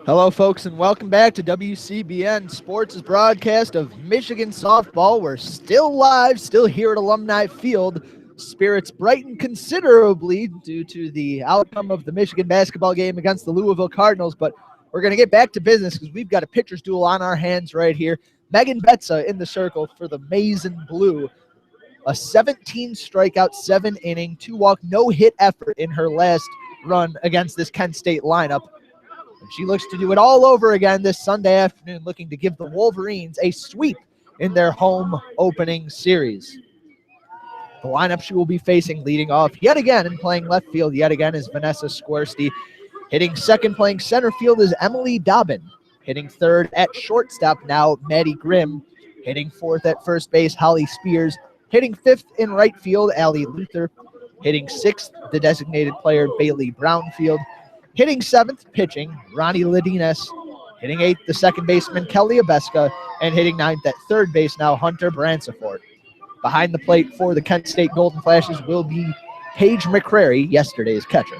Hello, folks, and welcome back to WCBN Sports' broadcast of Michigan softball. We're still live, still here at Alumni Field. Spirits brighten considerably due to the outcome of the Michigan basketball game against the Louisville Cardinals, but we're going to get back to business because we've got a pitcher's duel on our hands right here. Megan Betza in the circle for the Maize and Blue. A 17 strikeout, 7-inning, 2-walk, no-hit effort in her last run against this Kent State lineup. And she looks to do it all over again this Sunday afternoon, looking to give the Wolverines a sweep in their home opening series. The lineup she will be facing leading off yet again and playing left field yet again is Vanessa Skwersty. Hitting second, playing center field is Emily Dobbin. Hitting third at shortstop now, Maddie Grimm. Hitting fourth at first base, Holly Spears. Hitting fifth in right field, Allie Luther. Hitting sixth, the designated player, Bailey Brownfield. Hitting seventh, pitching, Ronnie Ladines. Hitting eighth, the second baseman, Kelly Abeska. And hitting ninth at third base now, Hunter Bransifort. Behind the plate for the Kent State Golden Flashes will be Paige McCrary, yesterday's catcher.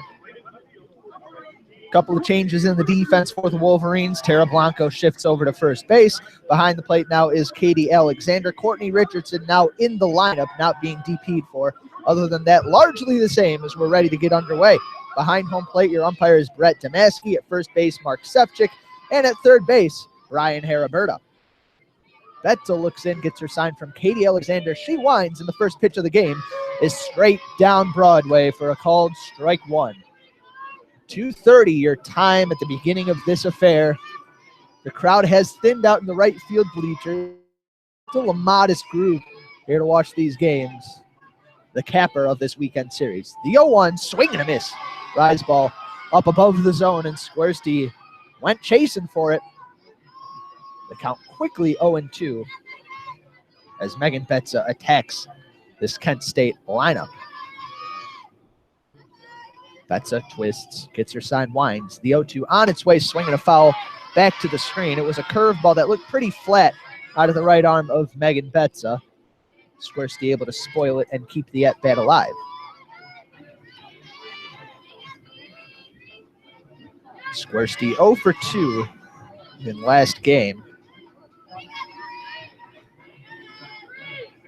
Couple of changes in the defense for the Wolverines. Tara Blanco shifts over to first base. Behind the plate now is Katie Alexander. Courtney Richardson now in the lineup, not being DP'd for. Other than that, largely the same as we're ready to get underway. Behind home plate, your umpire is Brett Damaski. At first base, Mark Sefcik. And at third base, Brian Haraberta. Betza looks in, gets her sign from Katie Alexander. She winds, and the first pitch of the game is straight down Broadway for a called strike one. 2:30 your time at the beginning of this affair. The crowd has thinned out in the right field bleachers. Still a modest group here to watch these games. The capper of this weekend series. The 0-1, swing and a miss. Rise ball up above the zone, and Skwersty went chasing for it. The count quickly 0-2 as Megan Betza attacks this Kent State lineup. Betza twists, gets her sign, winds. The 0-2 on its way, swinging a foul back to the screen. It was a curveball that looked pretty flat out of the right arm of Megan Betza. Skwersty able to spoil it and keep the at-bat alive. Skwersty 0 for 2 in last game.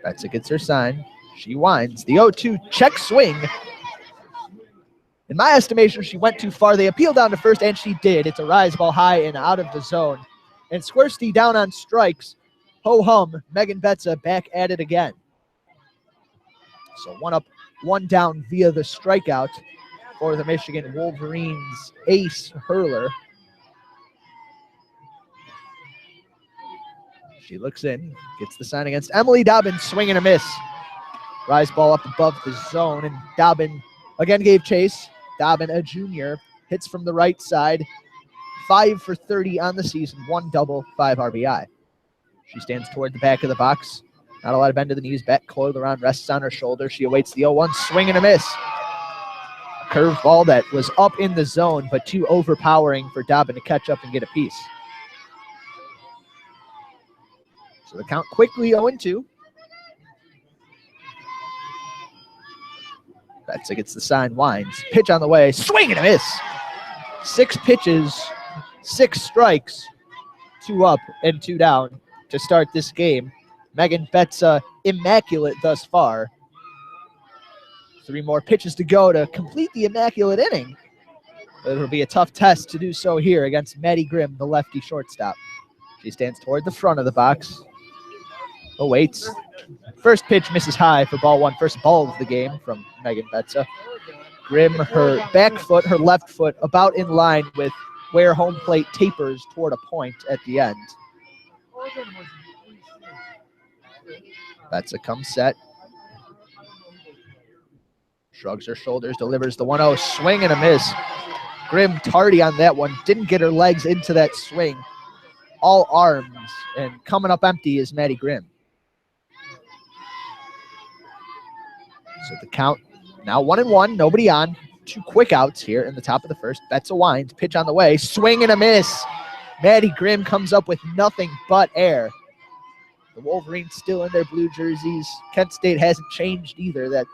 Betza gets her sign. She winds. The 0-2 check swing. In my estimation, she went too far. They appealed down to first, and she did. It's a rise ball high and out of the zone. And Skwersty down on strikes. Ho-hum, Megan Betza back at it again. So one up, one down via the strikeout for the Michigan Wolverines ace hurler. She looks in, gets the sign against Emily Dobbin, swing and a miss. Rise ball up above the zone, and Dobbin again gave chase. Dobbin, a junior, hits from the right side. 5 for 30 on the season, 1 double, 5 RBI. She stands toward the back of the box. Not a lot of bend to the knees. Back coiled around, rests on her shoulder. She awaits the 0-1, swing and a miss. Curve ball that was up in the zone, but too overpowering for Dobbin to catch up and get a piece. So the count quickly 0-2. Betza gets the sign, winds. Pitch on the way, swing and a miss. 6 pitches, 6 strikes, 2 up and 2 down to start this game. Megan Betza immaculate thus far. 3 more pitches to go to complete the immaculate inning. It'll be a tough test to do so here against Maddie Grimm, the lefty shortstop. She stands toward the front of the box. Awaits. First pitch misses high for ball 1. First ball of the game from Megan Betza. Grimm, her back foot, her left foot, about in line with where home plate tapers toward a point at the end. Betza comes set. Shrugs her shoulders, delivers the 1-0, swing and a miss. Grimm tardy on that one, didn't get her legs into that swing. All arms, and coming up empty is Maddie Grimm. So the count now 1-1, nobody on. 2 quick outs here in the top of the first. Betza winds, pitch on the way, swing and a miss. Maddie Grimm comes up with nothing but air. The Wolverines still in their blue jerseys. Kent State hasn't changed either. That's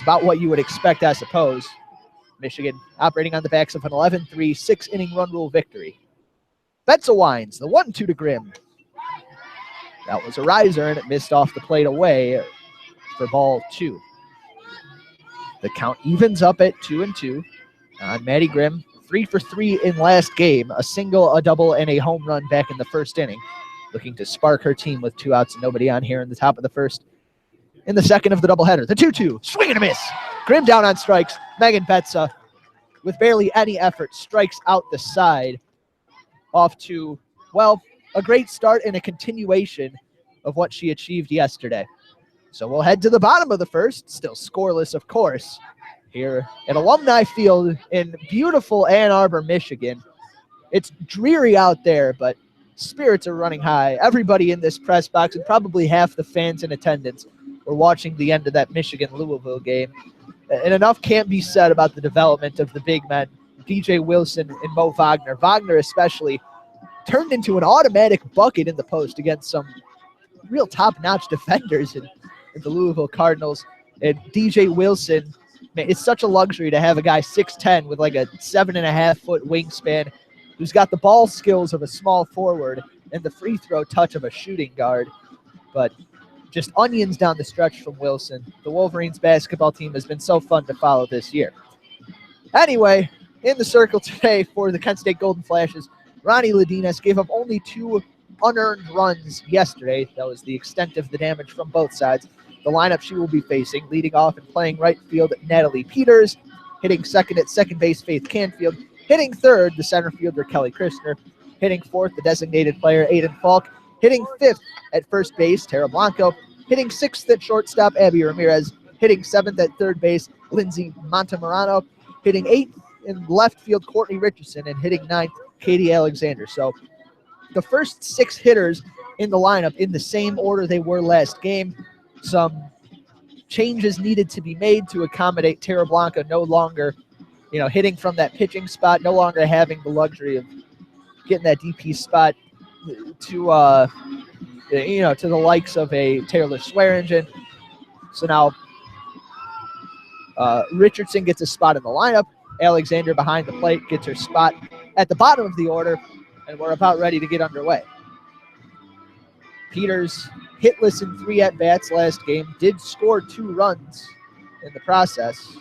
about what you would expect, I suppose. Michigan operating on the backs of an 11-3, 6-inning run rule victory. Betza winds the 1-2 to Grimm. That was a riser, and it missed off the plate away for ball 2. The count evens up at 2-2 on Maddie Grimm. 3 for 3 in last game. A single, a double, and a home run back in the first inning. Looking to spark her team with 2 outs and nobody on here in the top of the first. In the second of the doubleheader, the 2-2, swing and a miss. Grimm down on strikes. Megan Betza, with barely any effort, strikes out the side. Off to, well, a great start and a continuation of what she achieved yesterday. So we'll head to the bottom of the first, still scoreless, of course, here at Alumni Field in beautiful Ann Arbor, Michigan. It's dreary out there, but spirits are running high. Everybody in this press box and probably half the fans in attendance were watching the end of that Michigan-Louisville game. And enough can't be said about the development of the big men, DJ Wilson and Mo Wagner. Wagner especially turned into an automatic bucket in the post against some real top-notch defenders in the Louisville Cardinals. And DJ Wilson, man, it's such a luxury to have a guy 6'10" with like a 7.5-foot wingspan who's got the ball skills of a small forward and the free throw touch of a shooting guard. But just onions down the stretch from Wilson. The Wolverines basketball team has been so fun to follow this year. Anyway, in the circle today for the Kent State Golden Flashes, Ronnie Ladines gave up only 2 unearned runs yesterday. That was the extent of the damage from both sides. The lineup she will be facing, leading off and playing right field, Natalie Peters, hitting second at second base, Faith Canfield, hitting third, the center fielder, Kelly Christner, hitting fourth, the designated player, Aiden Falk, hitting fifth at first base, Tara Blanco, hitting sixth at shortstop, Abby Ramirez, hitting seventh at third base, Lindsay Montemorano, hitting eighth in left field, Courtney Richardson, and hitting ninth, Katie Alexander. So the first 6 hitters in the lineup in the same order they were last game. Some changes needed to be made to accommodate Tara Blanco no longer, hitting from that pitching spot, no longer having the luxury of getting that DP spot to, to the likes of a Taylor Swearingen. So now Richardson gets a spot in the lineup. Alexander behind the plate gets her spot at the bottom of the order, and we're about ready to get underway. Peters, hitless in 3 at-bats last game, did score 2 runs in the process.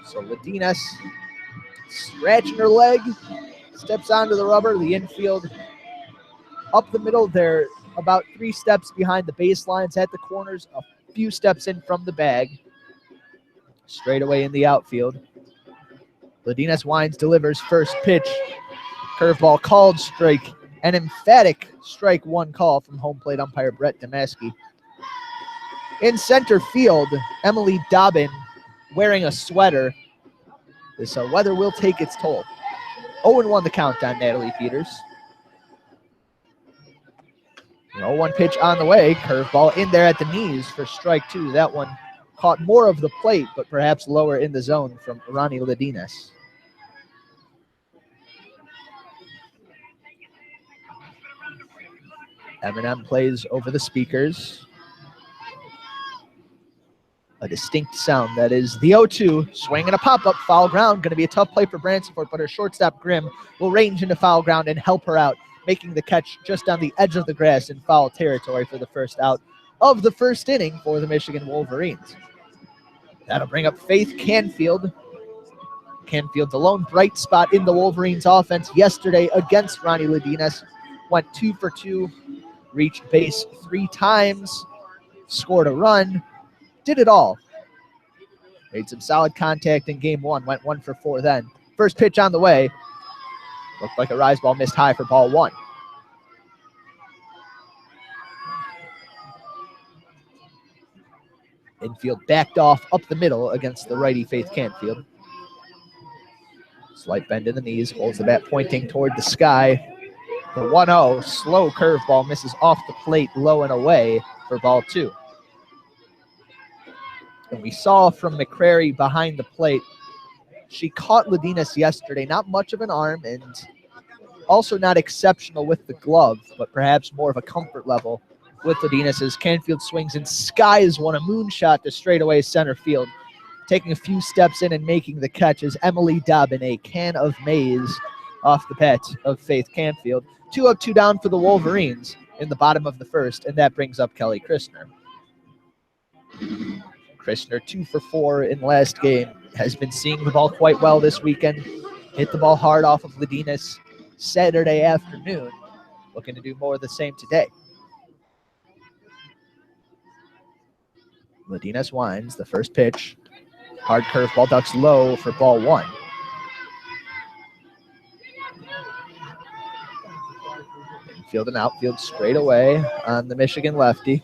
So Ladines scratching her leg, steps onto the rubber, the infield up the middle. They're about 3 steps behind the baselines at the corners, a few steps in from the bag. Straight away in the outfield. Ladines winds, delivers first pitch. Curveball called, strike. An emphatic strike 1 call from home plate umpire Brett Damaski. In center field, Emily Dobbin wearing a sweater. This weather will take its toll. 0-1 the count on Natalie Peters. 0-1 pitch on the way. Curveball in there at the knees for strike 2. That one caught more of the plate, but perhaps lower in the zone from Ronnie Ladines. Eminem plays over the speakers. A distinct sound. That is the 0-2. Swing and a pop-up. Foul ground. Going to be a tough play for Bransford, but her shortstop, Grimm, will range into foul ground and help her out, making the catch just on the edge of the grass in foul territory for the first out of the first inning for the Michigan Wolverines. That'll bring up Faith Canfield. Canfield, the lone bright spot in the Wolverines offense yesterday against Ronnie Ladines. Went 2 for 2, reached base 3 times, scored a run, did it all. Made some solid contact in game 1, went 1 for 4 then. First pitch on the way. Looked like a rise ball missed high for ball 1. Infield backed off up the middle against the righty Faith Canfield. Slight bend in the knees, holds the bat pointing toward the sky. The 1-0, slow curveball misses off the plate, low and away for ball 2. And we saw from McCrary behind the plate, she caught Ladines yesterday. Not much of an arm and also not exceptional with the glove, but perhaps more of a comfort level with Ladines as Canfield swings and skies one, a moonshot to straightaway center field. taking a few steps in and making the catch is Emily Dobbin, a can of maize off the bat of Faith Canfield. 2 up, 2 down for the Wolverines in the bottom of the first, and that brings up Kelly Christner. Christner 2 for 4 in last game, has been seeing the ball quite well this weekend. Hit the ball hard off of Ladinas Saturday afternoon. Looking to do more of the same today. Ladinas winds the first pitch. Hard curveball ducks low for ball 1. Infield and outfield straight away on the Michigan lefty.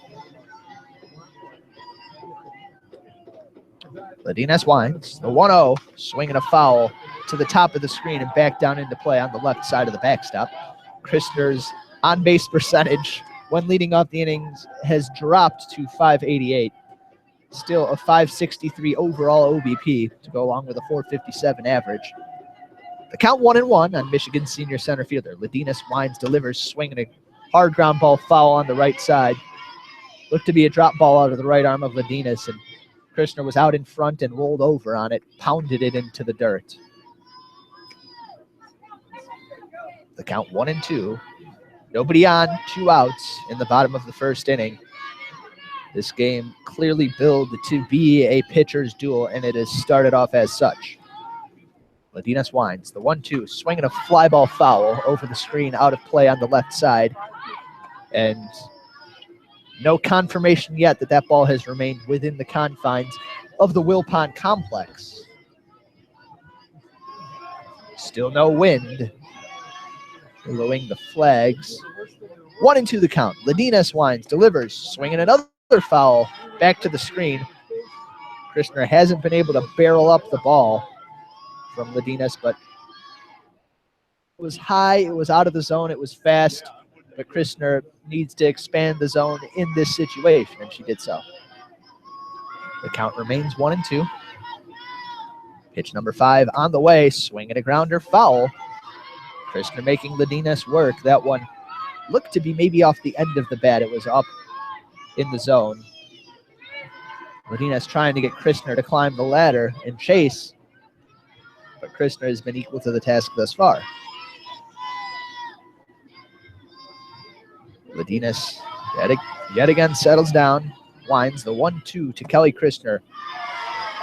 Ladinas winds the 1-0, swinging a foul to the top of the screen and back down into play on the left side of the backstop. Christner's on-base percentage when leading off the innings has dropped to .588. Still a .563 overall OBP to go along with a .457 average. The count 1-1 on Michigan senior center fielder. Ladinas winds, delivers, swinging a hard ground ball foul on the right side. Looked to be a drop ball out of the right arm of Ladinas, and Christner was out in front and rolled over on it, pounded it into the dirt. The count 1-2. Nobody on, 2 outs in the bottom of the first inning. This game clearly billed to be a pitcher's duel, and it has started off as such. Ladinas winds the 1-2, swinging a fly ball foul over the screen, out of play on the left side. And no confirmation yet that that ball has remained within the confines of the Wilpon complex. Still no wind. Blowing the flags. 1-2 the count. Ladinas winds, delivers, swinging another foul back to the screen. Christner hasn't been able to barrel up the ball from Ladinas, but it was high, it was out of the zone, it was fast, but Christner needs to expand the zone in this situation, and she did so. The count remains 1-2. Pitch number 5 on the way, swinging a grounder, foul. Christner making Ladinas work. That one looked to be maybe off the end of the bat. It was up in the zone. Ladinas trying to get Christner to climb the ladder and chase, but Christner has been equal to the task thus far. Ladinas yet again settles down, winds the 1-2 to Kelly Christner.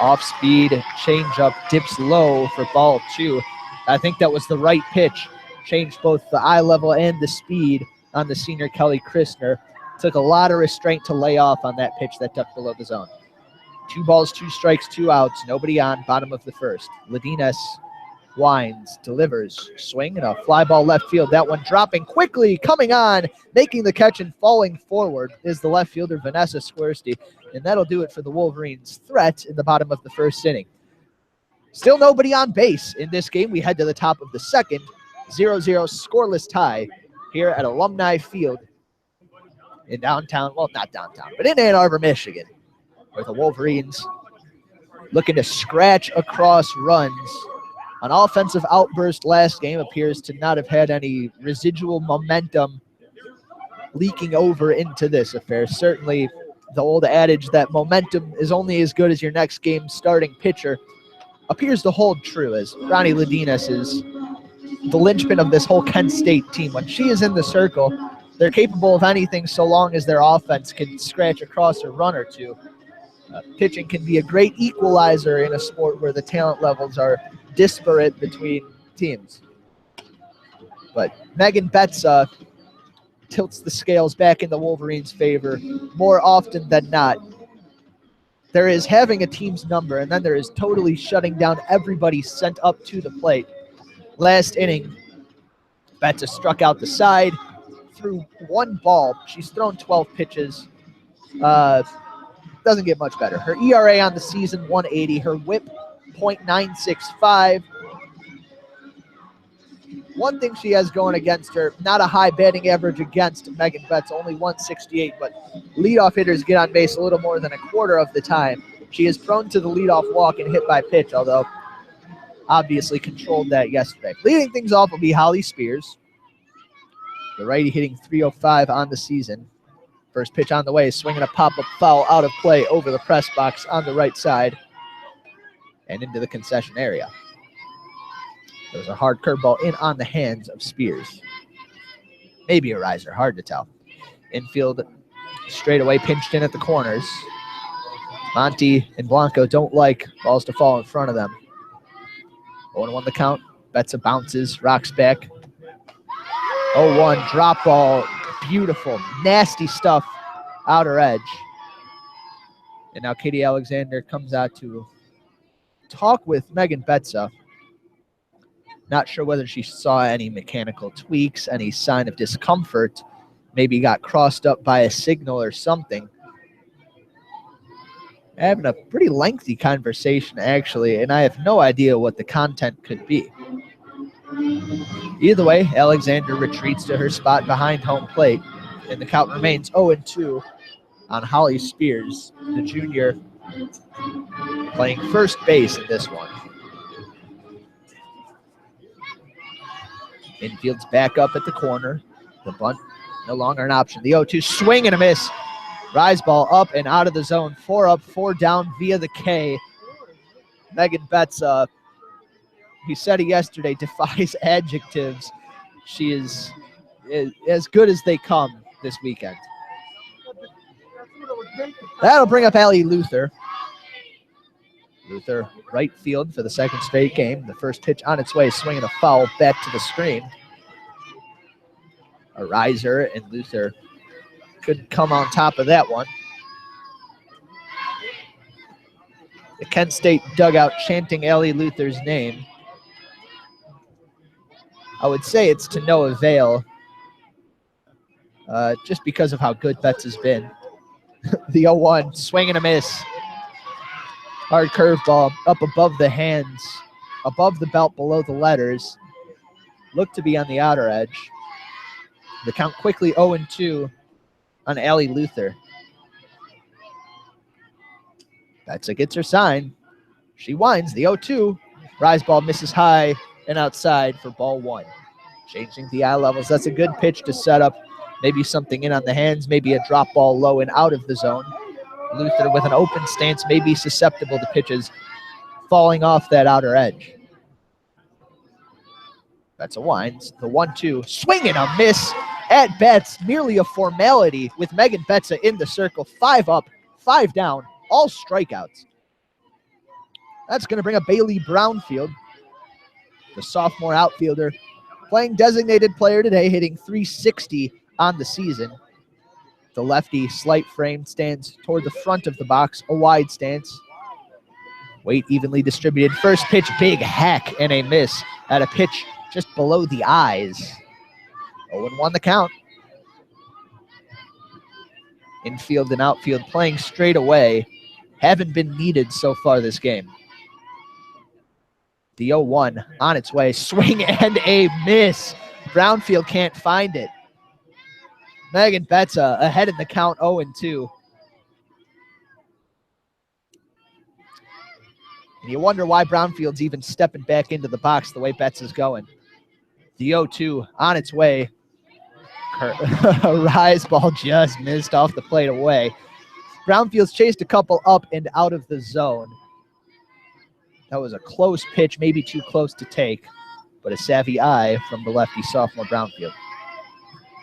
Off speed, changeup, dips low for ball 2. I think that was the right pitch. Changed both the eye level and the speed on the senior Kelly Christner. Took a lot of restraint to lay off on that pitch that ducked below the zone. 2 balls, 2 strikes, 2 outs. Nobody on, bottom of the first. Ladinas winds, delivers, swing, and a fly ball left field. That one dropping quickly, coming on, making the catch and falling forward is the left fielder, Vanessa Squersty. And that'll do it for the Wolverines' threat in the bottom of the first inning. Still nobody on base in this game. We head to the top of the second. 0-0 scoreless tie here at Alumni Field in downtown, well, not downtown, but in Ann Arbor, Michigan, where the Wolverines looking to scratch across runs. An offensive outburst last game appears to not have had any residual momentum leaking over into this affair. Certainly the old adage that momentum is only as good as your next game's starting pitcher appears to hold true, as Ronnie Ladinas is the linchpin of this whole Kent State team. When she is in the circle, they're capable of anything so long as their offense can scratch across a run or two. Pitching can be a great equalizer in a sport where the talent levels are disparate between teams. But Megan Betts tilts the scales back in the Wolverines' favor more often than not. There is having a team's number, and then there is totally shutting down everybody sent up to the plate. Last inning, Betts struck out the side, threw 1 ball. She's thrown 12 pitches. Doesn't get much better. Her ERA on the season, 180. Her whip, .965. One thing she has going against her, not a high batting average against Megan Betts, only 168, but leadoff hitters get on base a little more than a quarter of the time. She is prone to the leadoff walk and hit by pitch, although obviously controlled that yesterday. Leading things off will be Holly Spears, the righty hitting .305 on the season. First pitch on the way, swinging a pop-up foul out of play over the press box on the right side. and into the concession area. There's a hard curveball in on the hands of Spears. Maybe a riser, hard to tell. Infield straightaway pinched in at the corners. Monty and Blanco don't like balls to fall in front of them. 0-1 the count. Betza bounces, rocks back. 0-1 drop ball. Beautiful, nasty stuff. Outer edge. And now Katie Alexander comes out to talk with Megan Betza. Not sure whether she saw any mechanical tweaks, any sign of discomfort. Maybe got crossed up by a signal or something. Having a pretty lengthy conversation, actually, and I have no idea what the content could be. Either way, Alexander retreats to her spot behind home plate, and the count remains 0-2 on Holly Spears, the junior, playing first base in this one. Infield's back up at the corner. The bunt no longer an option. The 0-2 swing and a miss. Rise ball up and out of the zone. 4 up, 4 down via the K. Megan Betza, he said it yesterday, defies adjectives. She is as good as they come this weekend. That'll bring up Allie Luther. Luther right field for the second straight game. The first pitch on its way, swinging a foul back to the screen. A riser, and Luther couldn't come on top of that one. The Kent State dugout chanting Allie Luther's name. I would say it's to no avail, just because of how good Betts has been. The 0-1, swing and a miss. Hard curveball up above the hands, above the belt, below the letters. Looked to be on the outer edge. The count quickly 0-2 on Allie Luther. Betza gets her sign. She winds the 0-2. Rise ball misses high and outside for ball 1. Changing the eye levels. That's a good pitch to set up maybe something in on the hands, maybe a drop ball low and out of the zone. Luther with an open stance may be susceptible to pitches falling off that outer edge. Betza winds. The 1-2. Swing and a miss. At bats, merely a formality with Megan Betza in the circle. 5 up, 5 down, all strikeouts. That's going to bring up Bailey Brownfield, the sophomore outfielder, playing designated player today, hitting .360 on the season. The lefty, slight frame, stands toward the front of the box, a wide stance. Weight evenly distributed. First pitch, big hack and a miss at a pitch just below the eyes. 0-1 the count. Infield and outfield playing straight away. Haven't been needed so far this game. The 0-1 on its way. Swing and a miss. Brownfield can't find it. Megan Betza ahead in the count, 0-2. And you wonder why Brownfield's even stepping back into the box the way Betza's going. The 0-2 on its way. A rise ball just missed off the plate away. Brownfield's chased a couple up and out of the zone. That was a close pitch, maybe too close to take, but a savvy eye from the lefty sophomore Brownfield.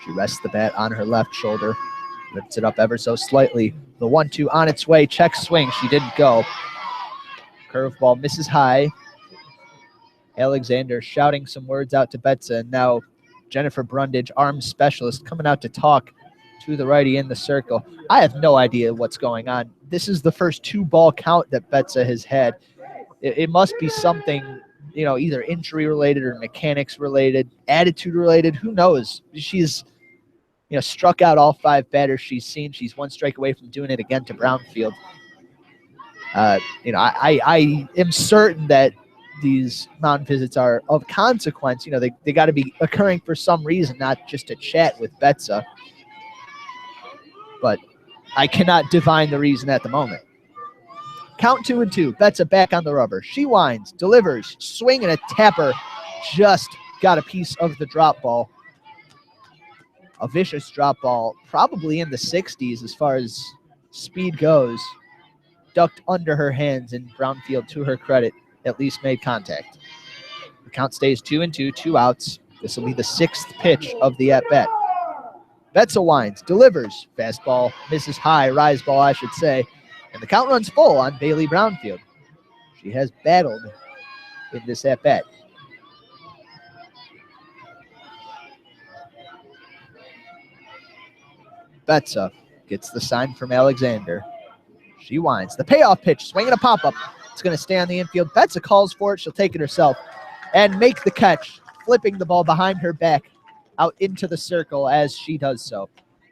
She rests the bat on her left shoulder, lifts it up ever so slightly. The 1-2 on its way, check swing, she didn't go. Curveball misses high. Alexander shouting some words out to Betza, and now Jennifer Brundage, arms specialist, coming out to talk to the righty in the circle. I have no idea what's going on. This is the first 2-ball count that Betza has had. It must be something, either injury related or mechanics related, attitude related. Who knows? She's, struck out all 5 batters she's seen. She's 1 strike away from doing it again to Brownfield. I am certain that these mound visits are of consequence. They got to be occurring for some reason, not just to chat with Betza. But I cannot divine the reason at the moment. Count 2-2. Betza back on the rubber. She winds, delivers, swing and a tapper. Just got a piece of the drop ball. A vicious drop ball, probably in the 60s as far as speed goes. ducked under her hands, and Brownfield, to her credit, at least made contact. The count stays 2-2, 2 outs. This will be the 6th pitch of the at-bat. Betzel winds, delivers, fastball, misses high, rise ball, I should say, and the count runs full on Bailey Brownfield. She has battled in this at-bat. Betza gets the sign from Alexander. She winds. The payoff pitch, swinging a pop-up. It's going to stay on the infield. Betza calls for it. She'll take it herself and make the catch, flipping the ball behind her back out into the circle as she does so.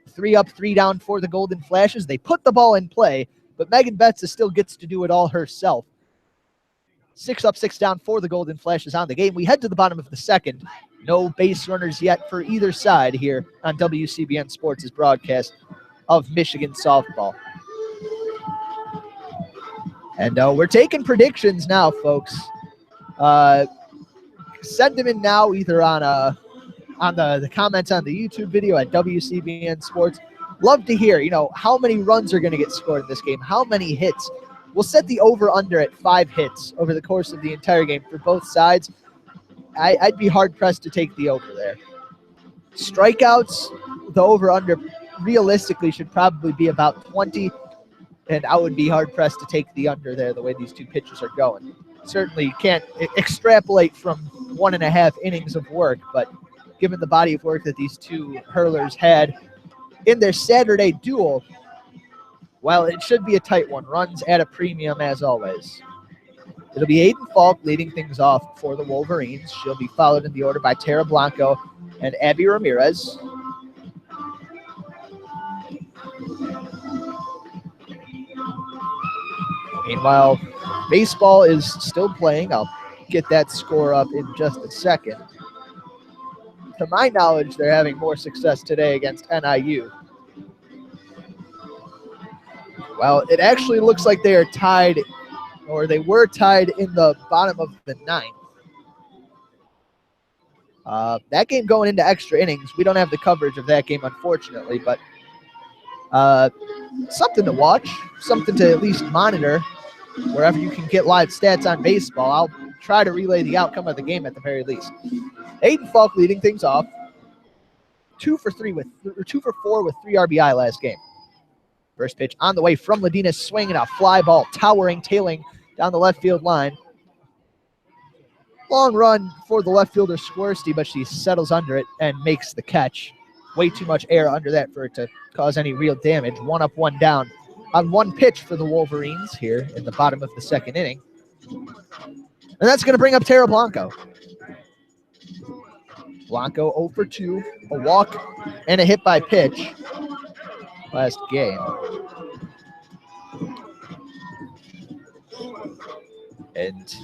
3 up, 3 down for the Golden Flashes. They put the ball in play, but Megan Betza still gets to do it all herself. 6 up, 6 down for the Golden Flashes on the game. We head to the bottom of the second. No base runners yet for either side here on WCBN Sports' broadcast of Michigan softball. And we're taking predictions now, folks. Send them in now either on the comments on the YouTube video at WCBN Sports. Love to hear, how many runs are going to get scored in this game, how many hits. We'll set the over-under at 5 hits over the course of the entire game for both sides. I'd be hard-pressed to take the over there. Strikeouts, the over-under realistically should probably be about 20, and I would be hard-pressed to take the under there the way these two pitchers are going. Certainly you can't extrapolate from 1.5 innings of work, but given the body of work that these two hurlers had in their Saturday duel, well, it should be a tight one. Runs at a premium as always. It'll be Aiden Falk leading things off for the Wolverines. She'll be followed in the order by Tara Blanco and Abby Ramirez. Meanwhile, baseball is still playing. I'll get that score up in just a second. To my knowledge, they're having more success today against NIU. Well, it actually looks like they are tied, or they were tied in the bottom of the 9th. That game going into extra innings. We don't have the coverage of that game, unfortunately, but something to watch, something to at least monitor wherever you can get live stats on baseball. I'll try to relay the outcome of the game at the very least. Aiden Falk leading things off. 2 for 4 with 3 RBI last game. First pitch on the way from Ladina, swinging a fly ball, towering, tailing down the left field line. Long run for the left fielder Swirsky, but she settles under it and makes the catch. Way too much air under that for it to cause any real damage. 1 up, 1 down on 1 pitch for the Wolverines here in the bottom of the second inning. And that's going to bring up Tara Blanco. Blanco 0 for 2, a walk and a hit by pitch last game. And,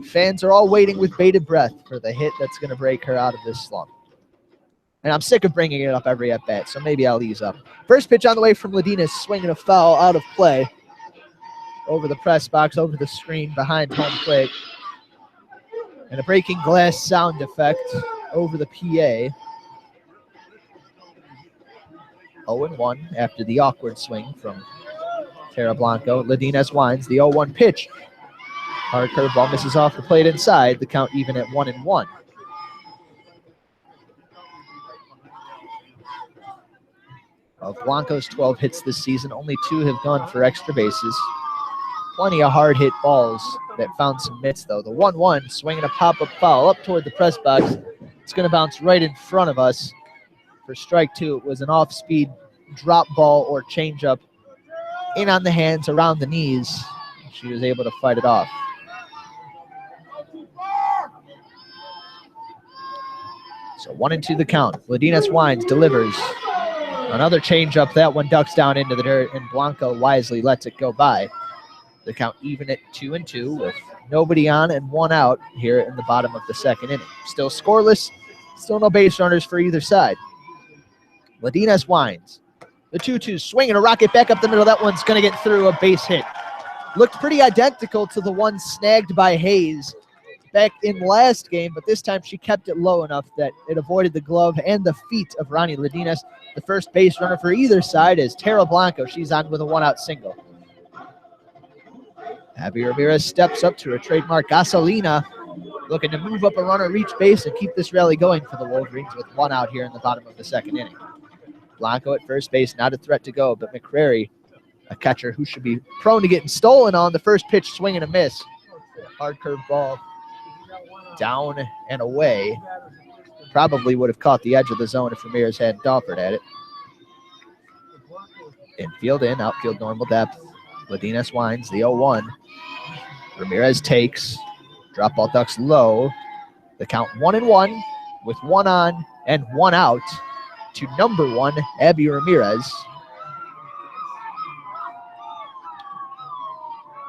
fans are all waiting with bated breath for the hit that's going to break her out of this slump. And I'm sick of bringing it up every at-bat, so maybe I'll ease up. First pitch on the way from Ladina, swinging a foul out of play. Over the press box, over the screen, behind home plate. And a breaking glass sound effect over the PA. 0-1 after the awkward swing from Tara Blanco. Ladinez winds the 0-1 pitch. Hard curveball misses off the plate inside. The count even at 1-1. Of Blanco's 12 hits this season, only 2 have gone for extra bases. Plenty of hard hit balls that found some mitts, though. The 1-1 swinging a pop-up foul up toward the press box. It's going to bounce right in front of us for strike 2. It was an off-speed drop ball or changeup in on the hands, around the knees. She was able to fight it off. So 1-2 the count. Ladinez winds, delivers. Another changeup. That one ducks down into the dirt, and Blanco wisely lets it go by. The count even at 2-2 with nobody on and 1 out here in the bottom of the second inning. Still scoreless. Still no base runners for either side. Ladinez winds. The 2-2 swinging a rocket back up the middle. That one's going to get through, a base hit. Looked pretty identical to the one snagged by Hayes back in last game, but this time she kept it low enough that it avoided the glove and the feet of Ronnie Ladinez. The first base runner for either side is Tara Blanco. She's on with a 1-out single. Abby Ramirez steps up to her trademark gasolina, looking to move up a runner, reach base, and keep this rally going for the Wolverines with one out here in the bottom of the second inning. Blanco at first base, not a threat to go, but McCrary, a catcher who should be prone to getting stolen on. The first pitch, swing and a miss. Hard curve ball down and away. Probably would have caught the edge of the zone if Ramirez hadn't offered at it. Infield in, outfield normal depth. Ladenas winds the 0-1. Ramirez takes. Drop ball ducks low. The count 1-1 with one on and one out to number 1, Abby Ramirez.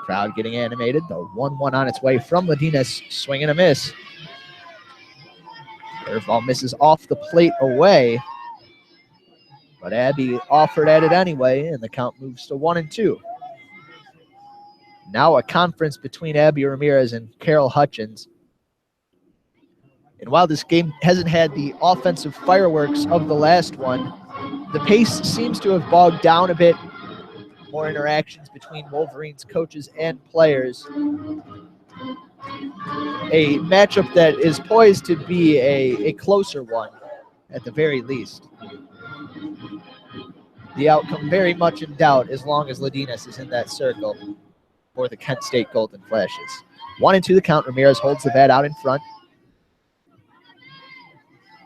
Crowd getting animated. The 1-1 on its way from Ladenas. Swing and a miss. Curveball misses off the plate away. But Abby offered at it anyway, and the count moves to 1-2. Now a conference between Abby Ramirez and Carol Hutchins. And while this game hasn't had the offensive fireworks of the last one, the pace seems to have bogged down a bit. More interactions between Wolverines coaches and players. A matchup that is poised to be a closer one, at the very least. The outcome very much in doubt as long as Ladenas is in that circle for the Kent State Golden Flashes. 1-2 the count. Ramirez holds the bat out in front.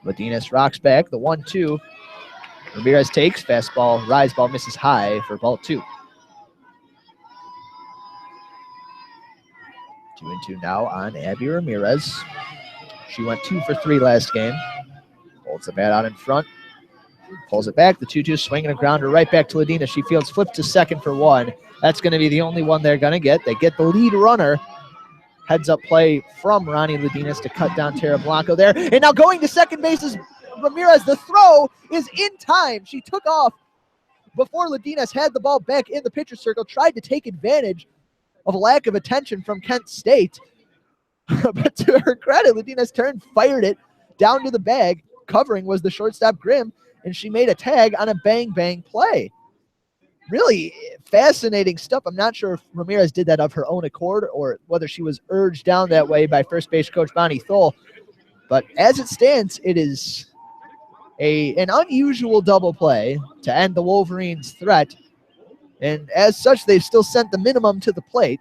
Ladenas rocks back. The 1-2. Ramirez takes. Fastball, rise ball misses high for ball 2. 2-2 now on Abby Ramirez. She went 2 for 3 last game. Holds the bat out in front. Pulls it back. The 2-2 swing and a grounder right back to Ladenas. She fields, flips to second for 1. That's going to be the only one they're going to get. They get the lead runner. Heads up play from Ronnie Ladenas to cut down Tara Blanco there. And now going to second base is Ramirez. The throw is in time. She took off before Ladenas had the ball back in the pitcher circle, tried to take advantage of a lack of attention from Kent State. But to her credit, Ladenas turned, fired it down to the bag. Covering was the shortstop Grimm, and she made a tag on a bang-bang play. Really fascinating stuff. I'm not sure if Ramirez did that of her own accord or whether she was urged down that way by first base coach Bonnie Thole. But as it stands, it is an unusual double play to end the Wolverines' threat. And as such, they've still sent the minimum to the plate.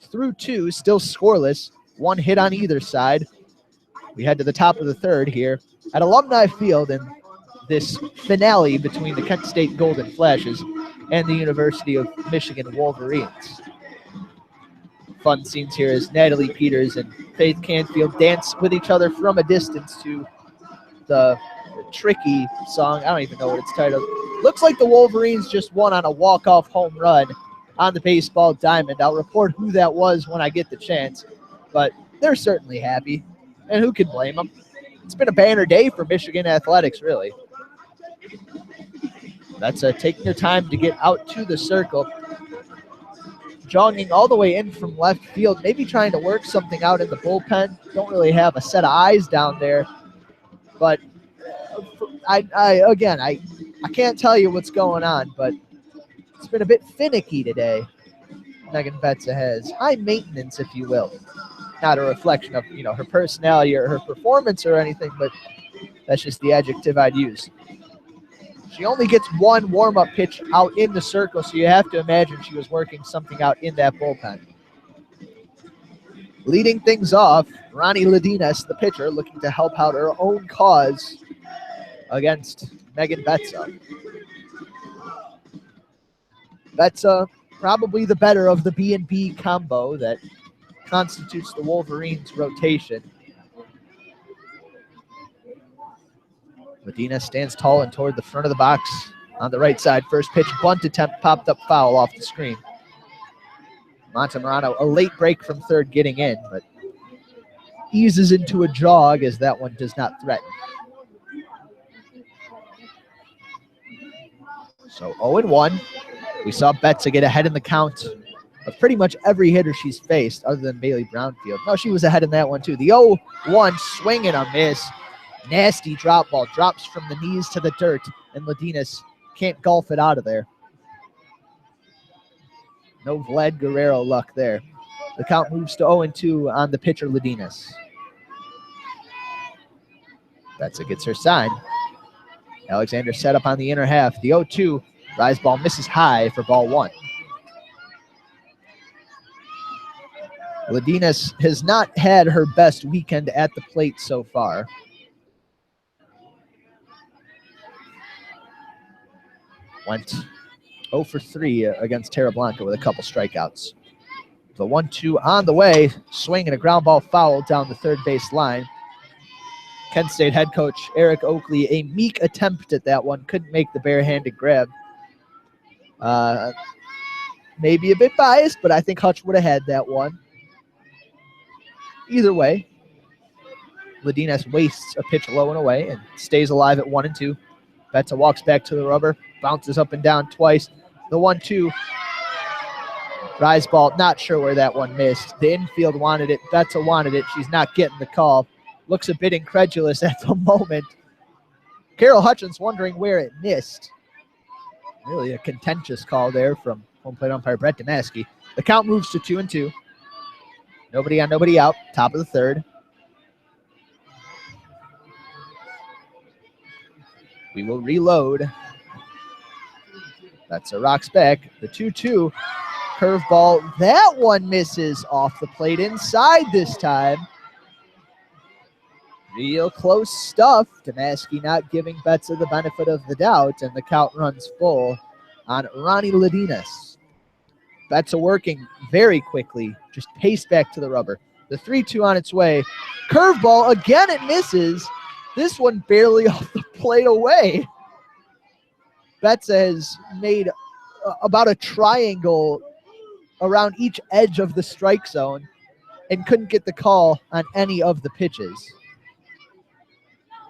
Through 2, still scoreless. 1 hit on either side. We head to the top of the third here at Alumni Field in this finale between the Kent State Golden Flashes and the University of Michigan Wolverines. Fun scenes here as Natalie Peters and Faith Canfield dance with each other from a distance to the tricky song. I don't even know what it's titled. Looks like the Wolverines just won on a walk-off home run on the baseball diamond. I'll report who that was when I get the chance, but they're certainly happy, and who can blame them? It's been a banner day for Michigan athletics, really. That's taking your time to get out to the circle. Jogging all the way in from left field, maybe trying to work something out in the bullpen. Don't really have a set of eyes down there, but I can't tell you what's going on, but it's been a bit finicky today. Megan Betza has high maintenance, if you will. Not a reflection of, her personality or her performance or anything, but that's just the adjective I'd use. She only gets 1 warm-up pitch out in the circle, so you have to imagine she was working something out in that bullpen. Leading things off, Ronnie Ladenas, the pitcher, looking to help out her own cause against Megan Betza. Betza, probably the better of the B&B combo that constitutes the Wolverines' rotation. Medina stands tall and toward the front of the box on the right side. First pitch, bunt attempt, popped up foul off the screen. Montemorano, a late break from third getting in, but eases into a jog as that one does not threaten. So 0-1. We saw Betza get ahead in the count of pretty much every hitter she's faced other than Bailey Brownfield. No, she was ahead in that one too. The 0-1 swing and a miss. Nasty drop ball. Drops from the knees to the dirt, and Ladenas can't golf it out of there. No Vlad Guerrero luck there. The count moves to 0-2 on the pitcher, Ladinas. Betza gets her sign. Alexander set up on the inner half. The 0-2 rise ball misses high for ball one. Ladinas has not had her best weekend at the plate so far. Went 0 for 3 against Terra Blanca with a couple strikeouts. The 1-2 on the way, swing and a ground ball foul down the third base line. Kent State head coach Eric Oakley, a meek attempt at that one, couldn't make the barehanded grab. Maybe a bit biased, but I think Hutch would have had that one. Either way, Ladinas wastes a pitch low and away and stays alive at 1-2. Betza walks back to the rubber, bounces up and down twice. The 1-2, rise ball, not sure where that one missed. The infield wanted it, Betza wanted it. She's not getting the call. Looks a bit incredulous at the moment. Carol Hutchins wondering where it missed. Really a contentious call there from home plate umpire Brett Damaski. The count moves to 2-2. Nobody on, nobody out, top of the third. We will reload. That's a rocks back. The 2-2 curveball. That one misses off the plate inside this time. Real close stuff. Damaski not giving Betza the benefit of the doubt, and the count runs full on Ronnie Ladinas. Betza working very quickly, just paced back to the rubber. The 3-2 on its way. Curveball, again it misses. This one barely off the plate away. Betza has made about a triangle around each edge of the strike zone and couldn't get the call on any of the pitches.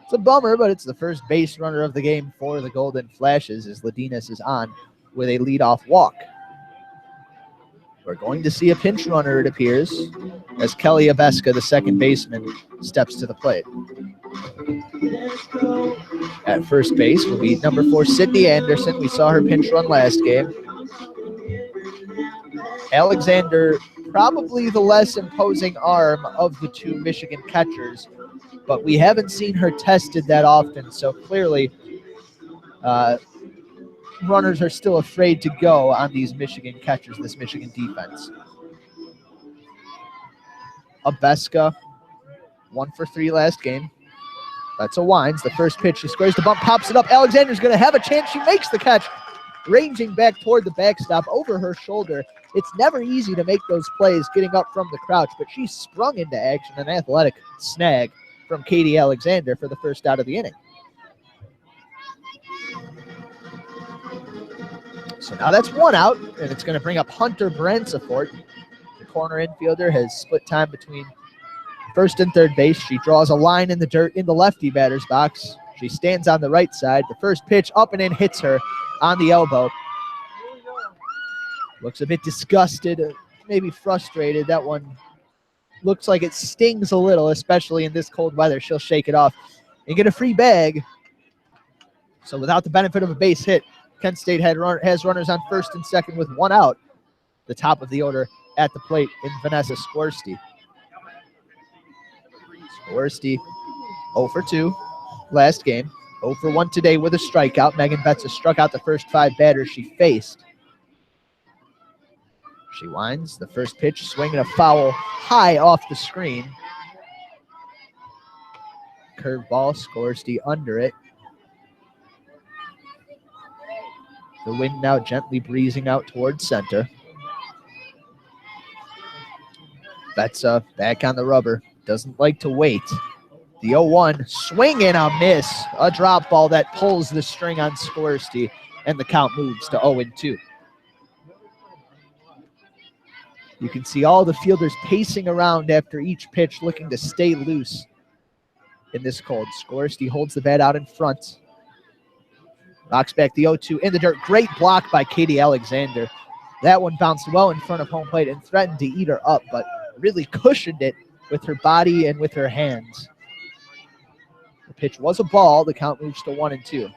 It's a bummer, but it's the first base runner of the game for the Golden Flashes as Ladinas is on with a leadoff walk. We're going to see a pinch runner, it appears, as Kelly Abeska, the second baseman, steps to the plate. At first base will be number 4, Sydney Anderson. We saw her pinch run last game. Alexander, probably the less imposing arm of the two Michigan catchers, but we haven't seen her tested that often, so clearly runners are still afraid to go on these Michigan catchers, this Michigan defense. Abeska, 1 for 3 last game. That's a Wines. The first pitch, she squares the bump, pops it up. Alexander's going to have a chance. She makes the catch, ranging back toward the backstop over her shoulder. It's never easy to make those plays getting up from the crouch, but she sprung into action, an athletic snag from Katie Alexander for the first out of the inning. So now that's 1 out, and it's going to bring up Hunter Bransafort. The corner infielder has split time between first and third base. She draws a line in the dirt in the lefty batter's box. She stands on the right side. The first pitch up and in hits her on the elbow. Looks a bit disgusted, maybe frustrated. That one looks like it stings a little, especially in this cold weather. She'll shake it off and get a free bag. So without the benefit of a base hit, Kent State has runners on first and second with 1 out. The top of the order at the plate in Vanessa Skorsty. Skorsty 0 for 2 last game. 0 for 1 today with a strikeout. Megan Betza struck out the first 5 batters she faced. She winds. The first pitch, swinging a foul high off the screen. Curveball, Skorsty under it. The wind now gently breezing out towards center. Betza back on the rubber. Doesn't like to wait. The 0-1, swing and a miss. A drop ball that pulls the string on Skorsty, and the count moves to 0-2. You can see all the fielders pacing around after each pitch, looking to stay loose in this cold. Skorsty holds the bat out in front. Knocks back the 0-2 in the dirt. Great block by Katie Alexander. That one bounced well in front of home plate and threatened to eat her up, but really cushioned it with her body and with her hands. The pitch was a ball. The count moves to 1-2.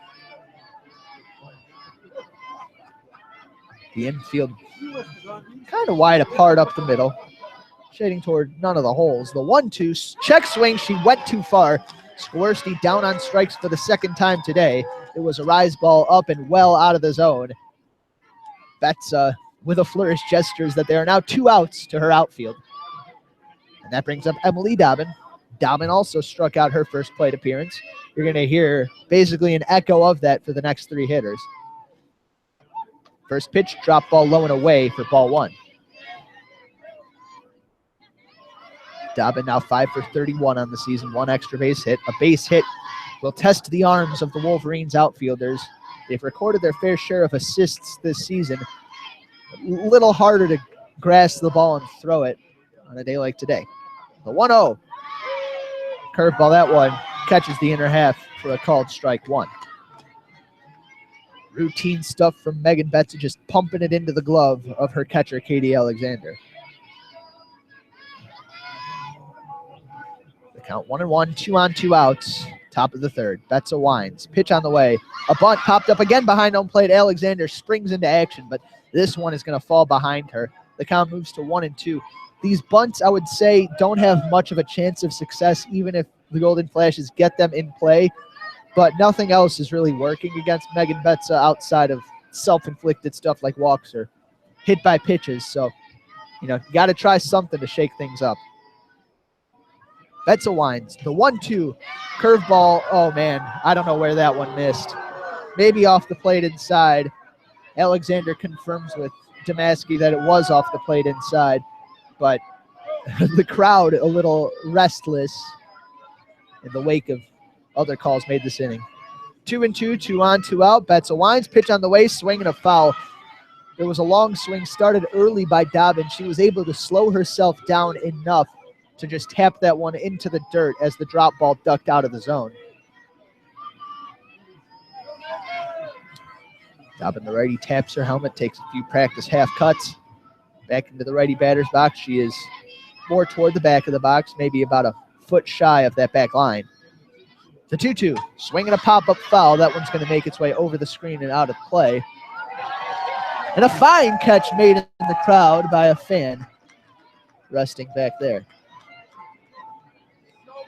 The infield kind of wide apart up the middle, shading toward none of the holes. The 1-2 check swing. She went too far. Swirsky down on strikes for the second time today. It was a rise ball up and well out of the zone. Betts with a flourish gestures that there are now 2 outs to her outfield. And that brings up Emily Dobbin. Dobbin also struck out her first plate appearance. You're going to hear basically an echo of that for the next 3 hitters. First pitch, drop ball low and away for ball 1. Dobbin now 5 for 31 on the season, 1 extra base hit. A base hit will test the arms of the Wolverines outfielders. They've recorded their fair share of assists this season. A little harder to grasp the ball and throw it on a day like today. The 1-0. Curveball, that one catches the inner half for a called strike 1. Routine stuff from Megan Betts, just pumping it into the glove of her catcher, Katie Alexander. The count 1-1, 2 on, 2 outs. Top of the third. Betts winds. Pitch on the way. A bunt popped up again behind home plate. Alexander springs into action, but this one is going to fall behind her. The count moves to 1-2. These bunts, I would say, don't have much of a chance of success, even if the Golden Flashes get them in play. But nothing else is really working against Megan Betts outside of self-inflicted stuff like walks or hit by pitches. So, you got to try something to shake things up. Betts winds. The 1-2 curveball. Oh, man, I don't know where that one missed. Maybe off the plate inside. Alexander confirms with Damaski that it was off the plate inside. But the crowd a little restless in the wake of other calls made this inning. 2-2, 2 on, 2 out. Betts winds. Pitch on the way. Swing and a foul. There was a long swing started early by Dobbin. She was able to slow herself down enough to just tap that one into the dirt as the drop ball ducked out of the zone. Dobbin, the righty, taps her helmet, takes a few practice half cuts. Back into the righty batter's box. She is more toward the back of the box, maybe about a foot shy of that back line. The 2-2, swinging a pop-up foul. That one's going to make its way over the screen and out of play. And a fine catch made in the crowd by a fan resting back there.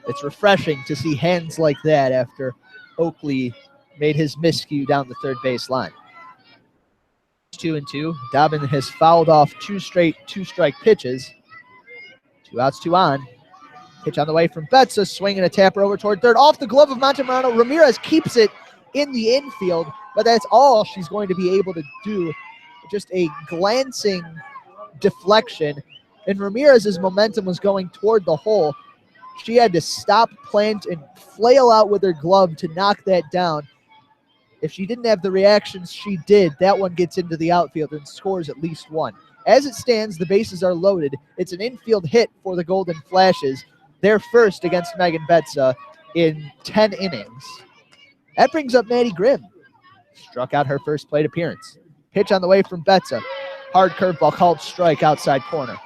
It's refreshing to see hands like that after Oakley made his miscue down the third base line. 2-2. Dobbin has fouled off 2 straight 2-strike pitches. 2 outs, 2 on. Pitch on the way from Betts, a swing and a tapper over toward third. Off the glove of Montemurano. Ramirez keeps it in the infield, but that's all she's going to be able to do. Just a glancing deflection, and Ramirez's momentum was going toward the hole. She had to stop, plant, and flail out with her glove to knock that down. If she didn't have the reactions she did, that one gets into the outfield and scores at least 1. As it stands, the bases are loaded. It's an infield hit for the Golden Flashes. They're first against Megan Betts in 10 innings. That brings up Maddie Grimm. Struck out her first plate appearance. Pitch on the way from Betts. Hard curveball called strike outside corner.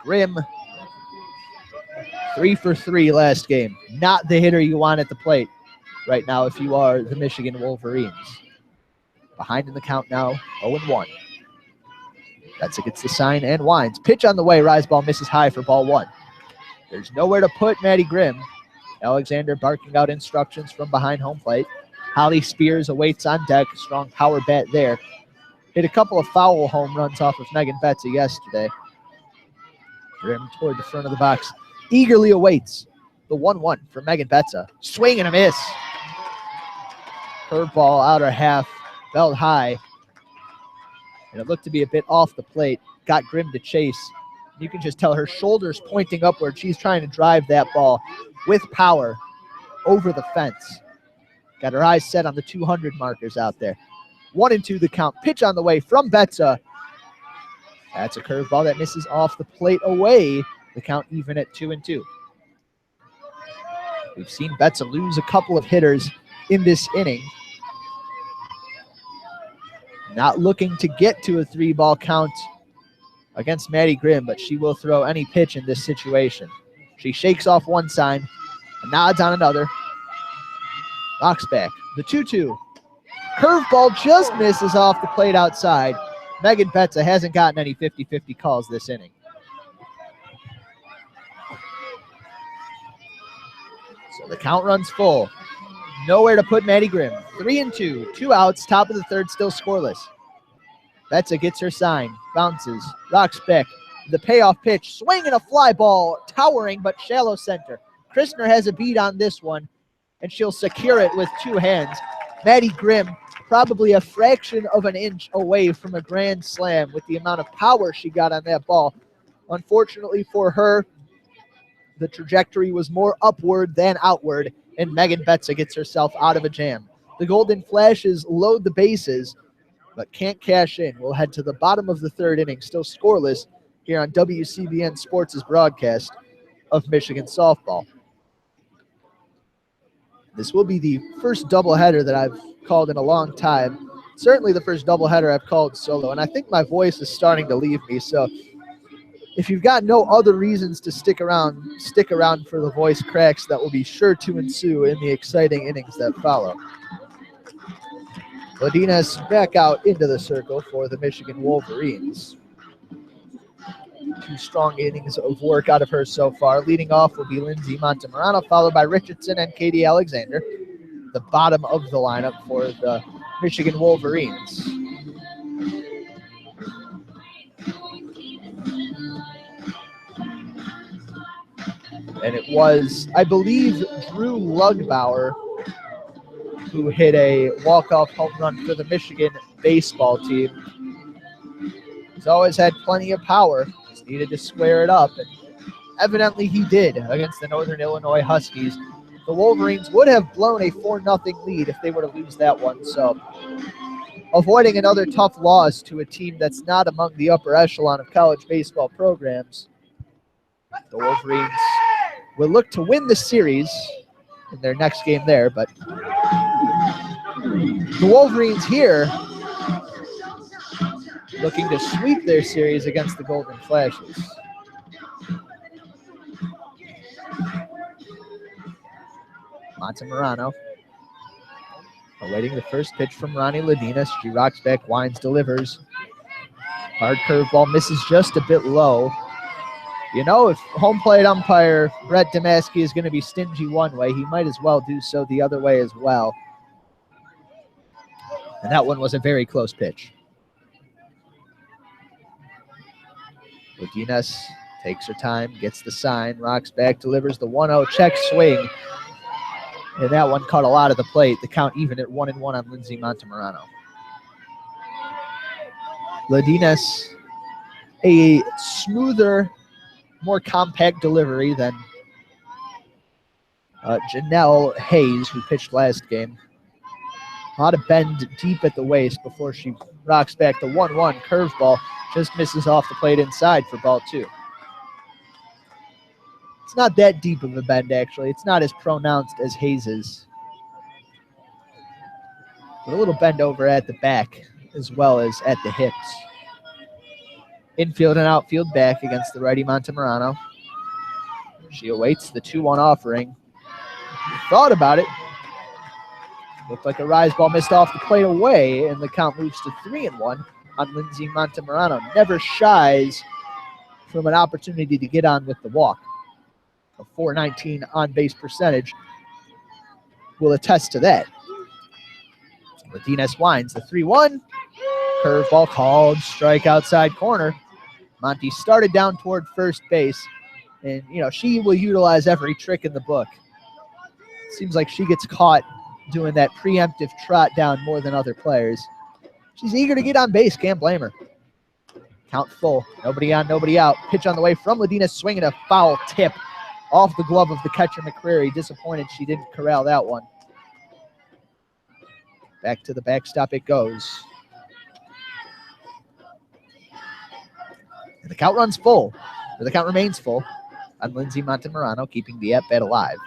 Grimm, 3 for 3 last game. Not the hitter you want at the plate right now if you are the Michigan Wolverines. Behind in the count now, 0-1. Betts gets the sign and winds. Pitch on the way. Rise ball misses high for ball 1. There's nowhere to put Maddie Grimm. Alexander barking out instructions from behind home plate. Holly Spears awaits on deck. Strong power bat there. Hit a couple of foul home runs off of Megan Betts yesterday. Grimm toward the front of the box. Eagerly awaits the 1-1 for Megan Betts. Swing and a miss. Curveball outer half. Belled high. And it looked to be a bit off the plate. Got Grimm to chase. You can just tell her shoulders pointing upward. She's trying to drive that ball with power over the fence. Got her eyes set on the 200 markers out there. 1-2 the count. Pitch on the way from Betts. That's a curveball that misses off the plate away. The count even at 2-2. We've seen Betts lose a couple of hitters in this inning. Not looking to get to a 3-ball count against Maddie Grimm, but she will throw any pitch in this situation. She shakes off one sign, nods on another. Knocks back. The 2-2. Curveball just misses off the plate outside. Megan Betza hasn't gotten any 50-50 calls this inning. So the count runs full. Nowhere to put Maddie Grimm. 3-2, 2 outs, top of the third, still scoreless. Betza gets her sign, bounces, rocks back. The payoff pitch, swing and a fly ball, towering but shallow center. Christner has a beat on this one, and she'll secure it with 2 hands. Maddie Grimm, probably a fraction of an inch away from a grand slam with the amount of power she got on that ball. Unfortunately for her, the trajectory was more upward than outward, and Megan Betza gets herself out of a jam. The Golden Flashes load the bases, but can't cash in. We'll head to the bottom of the third inning, still scoreless, here on WCBN Sports' broadcast of Michigan softball. This will be the first doubleheader that I've called in a long time. Certainly the first doubleheader I've called solo, and I think my voice is starting to leave me. So if you've got no other reasons to stick around for the voice cracks that will be sure to ensue in the exciting innings that follow. Ladinas back out into the circle for the Michigan Wolverines. 2 strong innings of work out of her so far. Leading off will be Lindsay Montemurano, followed by Richardson and Katie Alexander. The bottom of the lineup for the Michigan Wolverines. And it was, I believe, Drew Lugbauer who hit a walk-off home run for the Michigan baseball team. He's always had plenty of power. Just needed to square it up, and evidently he did against the Northern Illinois Huskies. The Wolverines would have blown a 4-0 lead if they were to lose that one, so avoiding another tough loss to a team that's not among the upper echelon of college baseball programs. The Wolverines will look to win the series in their next game there, but the Wolverines here looking to sweep their series against the Golden Flashes. Montemurano awaiting the first pitch from Ronnie Ladinas. She rocks back, winds, delivers. Hard curveball, misses just a bit low. You know, if home plate umpire Brett Damaski is going to be stingy one way, he might as well do so the other way as well. And that one was a very close pitch. Ladinas takes her time, gets the sign, rocks back, delivers the 1-0 check swing. And that one caught a lot of the plate. The count even at 1-1 on Lindsay Montemurano. Ladinas, a smoother, more compact delivery than Janelle Hayes, who pitched last game. A lot of bend deep at the waist before she rocks back. The 1-1 curveball just misses off the plate inside for ball 2. It's not that deep of a bend, actually. It's not as pronounced as Hayes's. But a little bend over at the back as well as at the hips. Infield and outfield back against the righty Montemurano. She awaits the 2-1 offering. Thought about it. Looked like a rise ball missed off the plate away, and the count moves to 3-1 on Lindsay Montemurano. Never shies from an opportunity to get on with the walk. A .419 on-base percentage will attest to that. Ladinas winds the 3-1. Curveball called, strike outside corner. Monty started down toward first base, and, you know, she will utilize every trick in the book. Seems like she gets caught doing that preemptive trot down more than other players. She's eager to get on base, can't blame her. Count full, nobody on, nobody out. Pitch on the way from Ladinas, swinging a foul tip off the glove of the catcher McCreary. Disappointed she didn't corral that one. Back to the backstop it goes. And the count runs full, or the count remains full on Lindsay Montemurano, keeping the at-bat alive.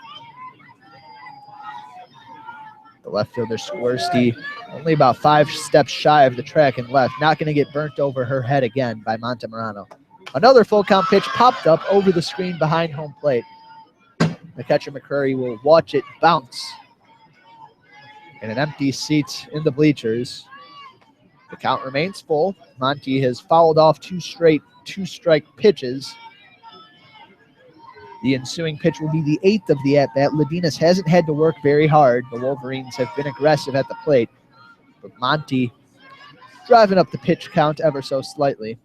The left fielder Swirsky only about 5 steps shy of the track and left. Not going to get burnt over her head again by Montemurano. Another full count pitch popped up over the screen behind home plate. The catcher McCreary will watch it bounce and an empty seat in the bleachers. The count remains full. Monty has fouled off 2 straight 2-strike pitches. The ensuing pitch will be the 8th of the at-bat. Ladinas hasn't had to work very hard. The Wolverines have been aggressive at the plate, but Monty driving up the pitch count ever so slightly.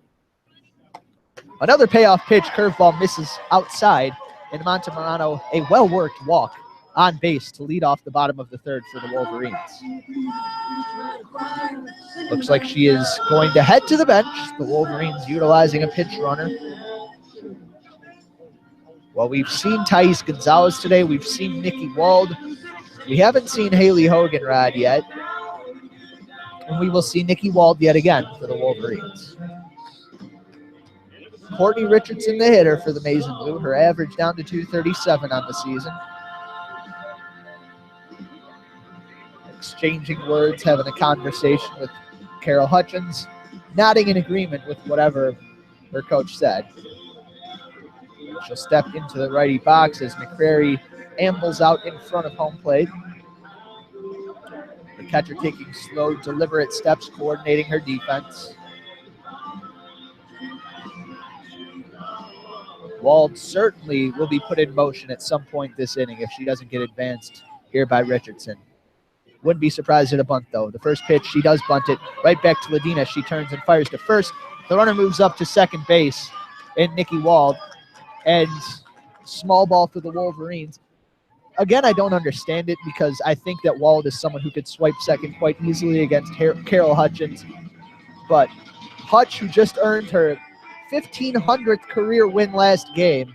Another payoff pitch, curveball misses outside, and Montemurano a well-worked walk on base to lead off the bottom of the third for the Wolverines. Looks like she is going to head to the bench. The Wolverines utilizing a pitch runner. Well, we've seen Thais Gonzalez today. We've seen Nikki Wald. We haven't seen Haley Hoganrod yet. And we will see Nikki Wald yet again for the Wolverines. Courtney Richardson, the hitter for the Maize and Blue. Her average down to 237 on the season. Exchanging words, having a conversation with Carol Hutchins, nodding in agreement with whatever her coach said. She'll step into the righty box as McCrary ambles out in front of home plate. The catcher taking slow, deliberate steps, coordinating her defense. Wald certainly will be put in motion at some point this inning if she doesn't get advanced here by Richardson. Wouldn't be surprised at a bunt, though. The first pitch, she does bunt it right back to Ladina. She turns and fires to first. The runner moves up to second base, and Nikki Wald. And small ball for the Wolverines. Again, I don't understand it because I think that Wald is someone who could swipe second quite easily against Carol Hutchins. But Hutch, who just earned her 1,500th career win last game,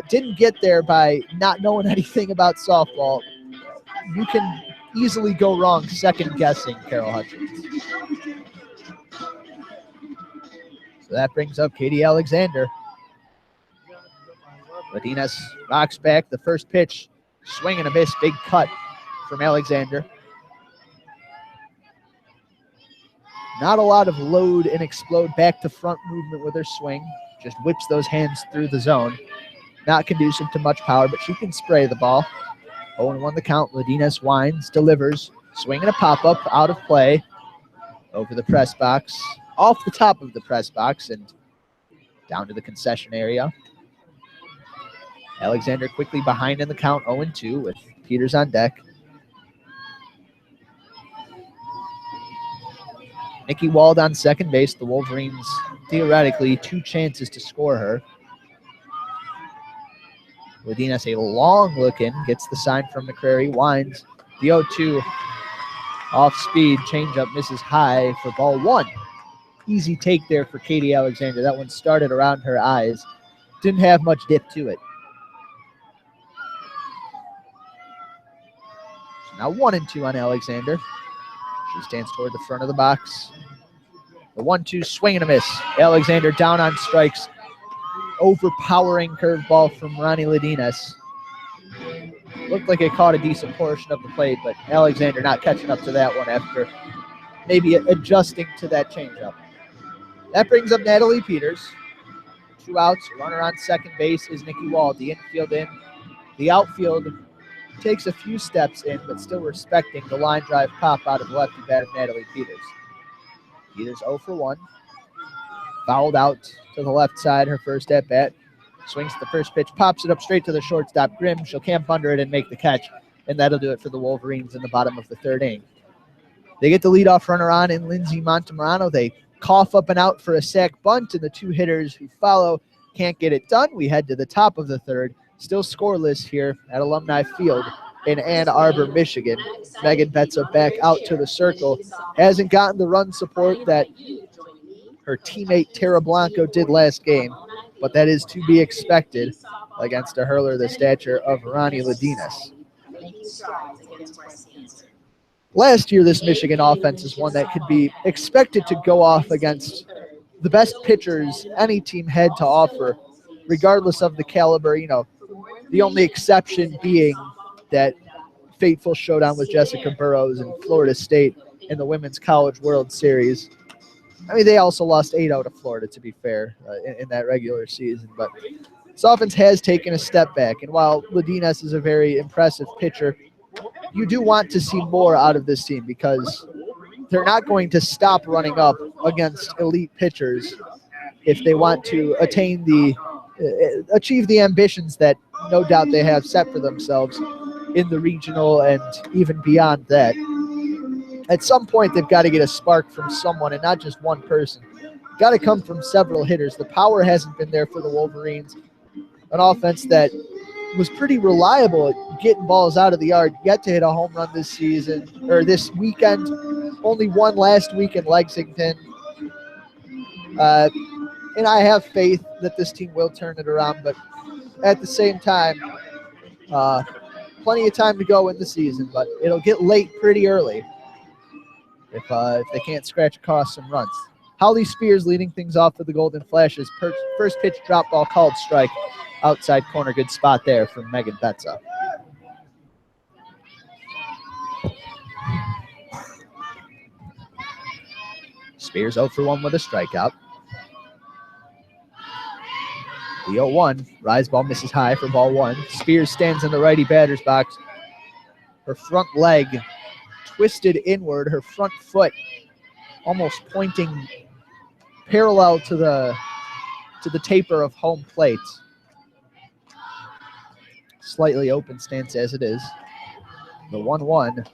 didn't get there by not knowing anything about softball. You can easily go wrong second-guessing Carol Hutchins. So that brings up Katie Alexander. Ladinas rocks back. The first pitch, swing and a miss, big cut from Alexander. Not a lot of load and explode back to front movement with her swing. Just whips those hands through the zone. Not conducive to much power, but she can spray the ball. 0-1 the count. Ladinas winds, delivers. Swing and a pop-up, out of play. Over the press box. Off the top of the press box and down to the concession area. Alexander quickly behind in the count, 0-2 with Peters on deck. Nikki Wald on second base. The Wolverines, theoretically, 2 chances to score her. Ladinas a long look in, gets the sign from McCrary, winds. The 0-2 off speed, changeup misses high for ball 1. Easy take there for Katie Alexander. That one started around her eyes. Didn't have much dip to it. Now 1-2 on Alexander. She stands toward the front of the box. The 1-2 swing and a miss. Alexander down on strikes. Overpowering curveball from Ronnie Ladinas. Looked like it caught a decent portion of the plate, but Alexander not catching up to that one after maybe adjusting to that changeup. That brings up Natalie Peters. 2 outs. Runner on second base is Nikki Wald. The infield in. The outfield takes a few steps in, but still respecting the line drive pop out of the lefty bat of Natalie Peters. Peters 0-1. Fouled out to the left side, her first at bat. Swings the first pitch, pops it up straight to the shortstop, Grimm. She'll camp under it and make the catch, and that'll do it for the Wolverines in the bottom of the third inning. They get the leadoff runner on in Lindsay Montemurano. They cough up and out for a sac bunt, and the 2 hitters who follow can't get it done. We head to the top of the third. Still scoreless here at Alumni Field in Ann Arbor, Michigan. Megan Betza back out to the circle. Hasn't gotten the run support that her teammate Tara Blanco did last game, but that is to be expected against a hurler the stature of Ronnie Ladinas. Last year, this Michigan offense is one that could be expected to go off against the best pitchers any team had to offer, regardless of the caliber. You know, the only exception being that fateful showdown with Jessica Burrows and Florida State in the Women's College World Series. I mean, they also lost 8-0 to Florida, to be fair, in that regular season. But this offense has taken a step back. And while Ladinas is a very impressive pitcher, you do want to see more out of this team because they're not going to stop running up against elite pitchers if they want to achieve the ambitions that no doubt they have set for themselves in the regional and even beyond that. At some point, they've got to get a spark from someone and not just one person. Got to come from several hitters. The power hasn't been there for the Wolverines. An offense that was pretty reliable at getting balls out of the yard, yet to hit a home run this season, or this weekend. Only one last week in Lexington. And I have faith that this team will turn it around, but at the same time, plenty of time to go in the season, but it'll get late pretty early if they can't scratch across some runs. Holly Spears leading things off for the Golden Flashes. First pitch drop ball called strike. Outside corner, good spot there from Megan Betza. Spears 0 for 1 with a strikeout. The 0-1. Rise ball misses high for ball 1. Spears stands in the righty batter's box. Her front leg twisted inward. Her front foot almost pointing parallel to the taper of home plate. Slightly open stance as it is. The 1-1.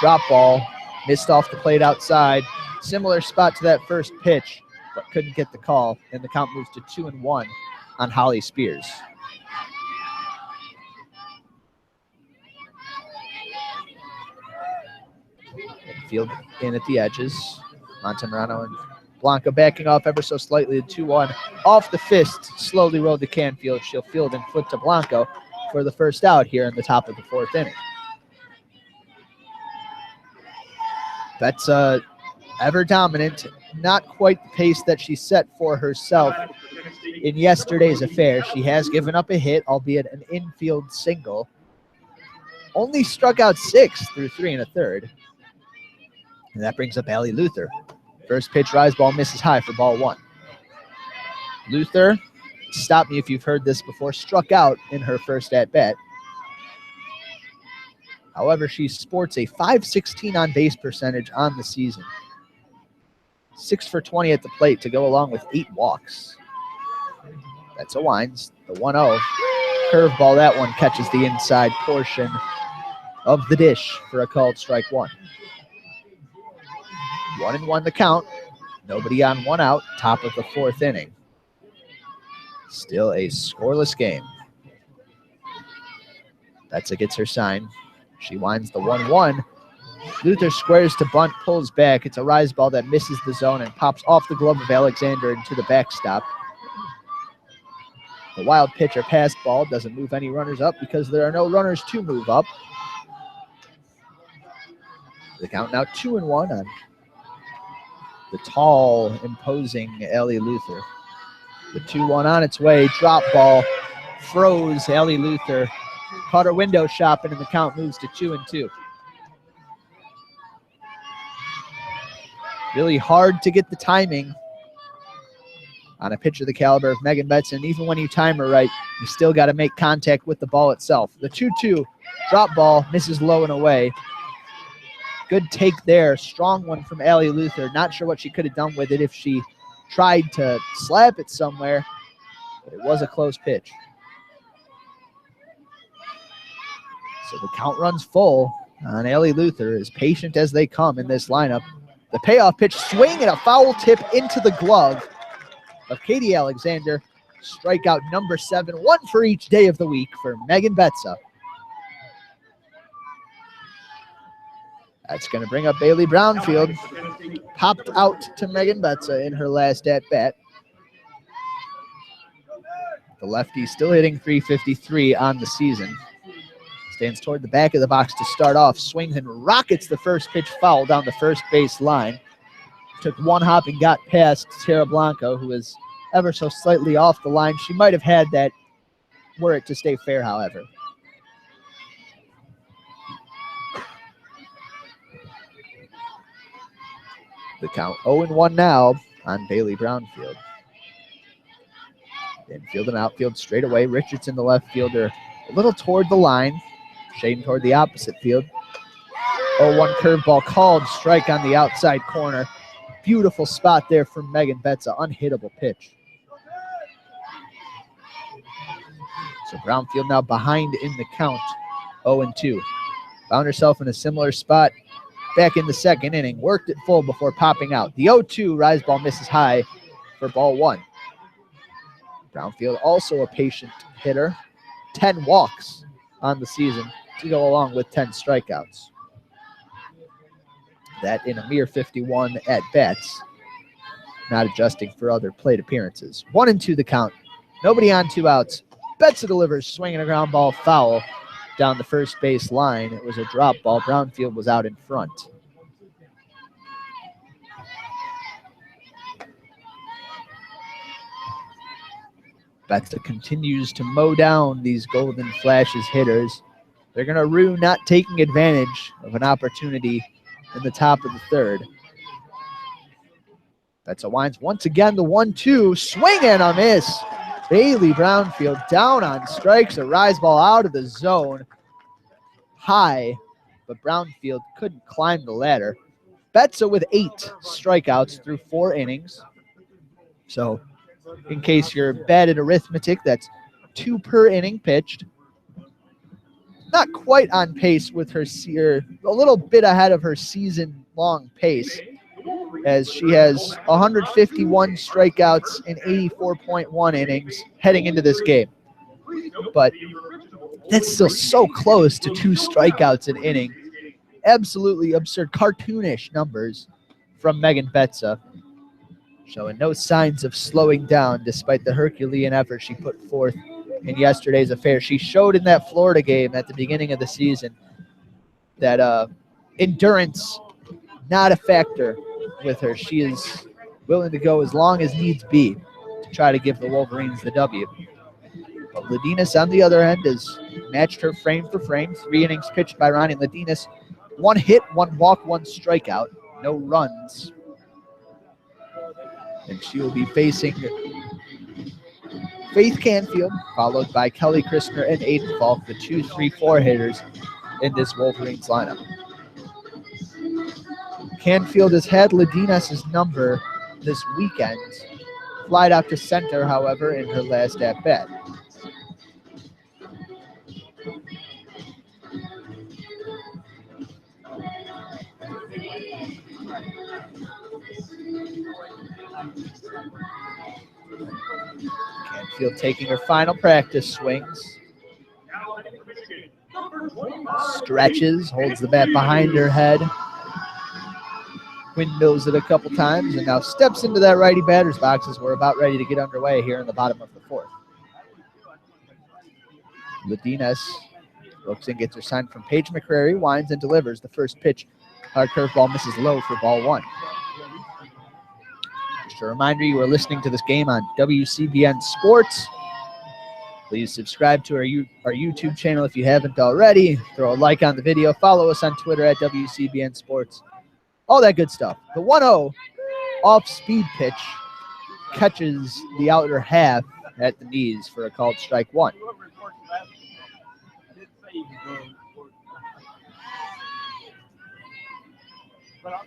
Drop ball. Missed off the plate outside. Similar spot to that first pitch, but couldn't get the call. And the count moves to 2-1 on Holly Spears. Field in at the edges. Montemurano and Blanca backing off ever so slightly to 2-1. Off the fist, slowly rolled to Canfield. She'll field and flip to Blanco for the first out here in the top of the 4th inning. That's ever dominant, not quite the pace that she set for herself in yesterday's affair. She has given up a hit, albeit an infield single. Only struck out 6 through 3 1/3. And that brings up Allie Luther. First pitch, rise ball misses high for ball 1. Luther, stop me if you've heard this before, struck out in her first at-bat. However, she sports a .516 on-base percentage on the season. 6 for 20 at the plate to go along with 8 walks. That's a winds. The 1-0. Curveball, that one catches the inside portion of the dish for a called strike 1. 1-1 the count. Nobody on, 1 out. Top of the 4th inning. Still a scoreless game. Betza gets her sign. She winds the 1-1. Luther squares to bunt, pulls back. It's a rise ball that misses the zone and pops off the glove of Alexander into the backstop. The wild pitch or pass ball doesn't move any runners up because there are no runners to move up. The count now 2-1 on the tall, imposing Allie Luther. The 2-1 on its way. Drop ball froze Allie Luther. Caught her window shopping, and the count moves to 2-2. Really hard to get the timing on a pitch of the caliber of Megan Betza. And even when you time her right, you still got to make contact with the ball itself. The 2-2 drop ball misses low and away. Good take there. Strong one from Allie Luther. Not sure what she could have done with it if she tried to slap it somewhere, but it was a close pitch. So the count runs full on Allie Luther, as patient as they come in this lineup. The payoff pitch, swing and a foul tip into the glove of Katie Alexander. Strikeout number 7, 1 for each day of the week for Megan Betza. That's going to bring up Bailey Brownfield. Popped out to Megan Betza in her last at-bat. The lefty still hitting .353 on the season. Stands toward the back of the box to start off. Swings and rockets the first pitch foul down the first base line. Took one hop and got past Tara Blanco, who is ever so slightly off the line. She might have had that were it to stay fair, however. The count 0-1 now on Bailey Brownfield. Infield and outfield straight away. Richardson, the left fielder, a little toward the line. Shading toward the opposite field. 0-1 curveball called. Strike on the outside corner. Beautiful spot there from Megan Betza. Unhittable pitch. So Brownfield now behind in the count. 0-2. Found herself in a similar spot back in the second inning. Worked it full before popping out. The 0-2 rise ball misses high for ball 1. Brownfield also a patient hitter. 10 walks on the season to go along with 10 strikeouts. That in a mere 51 at-bats. Not adjusting for other plate appearances. 1-2 the count. Nobody on, 2 outs. Betza delivers, swinging a ground ball foul down the first base line. It was a drop ball. Brownfield was out in front. Betza continues to mow down these Golden Flashes hitters. They're going to rue not taking advantage of an opportunity in the top of the third. Betza winds once again the 1-2. Swing and a miss. Bailey Brownfield down on strikes. A rise ball out of the zone. High, but Brownfield couldn't climb the ladder. Betza with 8 strikeouts through 4 innings. So, in case you're bad at arithmetic, that's 2 per inning pitched. Not quite on pace with her, a little bit ahead of her season-long pace, as she has 151 strikeouts in 84.1 innings heading into this game. But that's still so close to 2 strikeouts an inning. Absolutely absurd, cartoonish numbers from Megan Betza, showing no signs of slowing down despite the Herculean effort she put forth in yesterday's affair. She showed in that Florida game at the beginning of the season that endurance, not a factor with her. She is willing to go as long as needs be to try to give the Wolverines the W. But Ladinas, on the other end, has matched her frame for frame. 3 innings pitched by Ronnie Ladinas. 1 hit, 1 walk, 1 strikeout. No runs. And she will be facing Faith Canfield, followed by Kelly Christner and Aiden Falk, the 2, 3, 4 hitters in this Wolverines lineup. Canfield has had Ladinas' number this weekend. Flied out to center, however, in her last at-bat. Canfield taking her final practice swings. Stretches, holds the bat behind her head. Windmills it a couple times, and now steps into that righty batter's box as we're about ready to get underway here in the bottom of the 4th. Ladinas looks and gets her sign from Paige McCrary, winds and delivers the first pitch. Hard curveball misses low for ball 1. Just a reminder, you are listening to this game on WCBN Sports. Please subscribe to our YouTube channel if you haven't already. Throw a like on the video. Follow us on Twitter at WCBN Sports. All that good stuff. The 1-0 off-speed pitch catches the outer half at the knees for a called strike 1.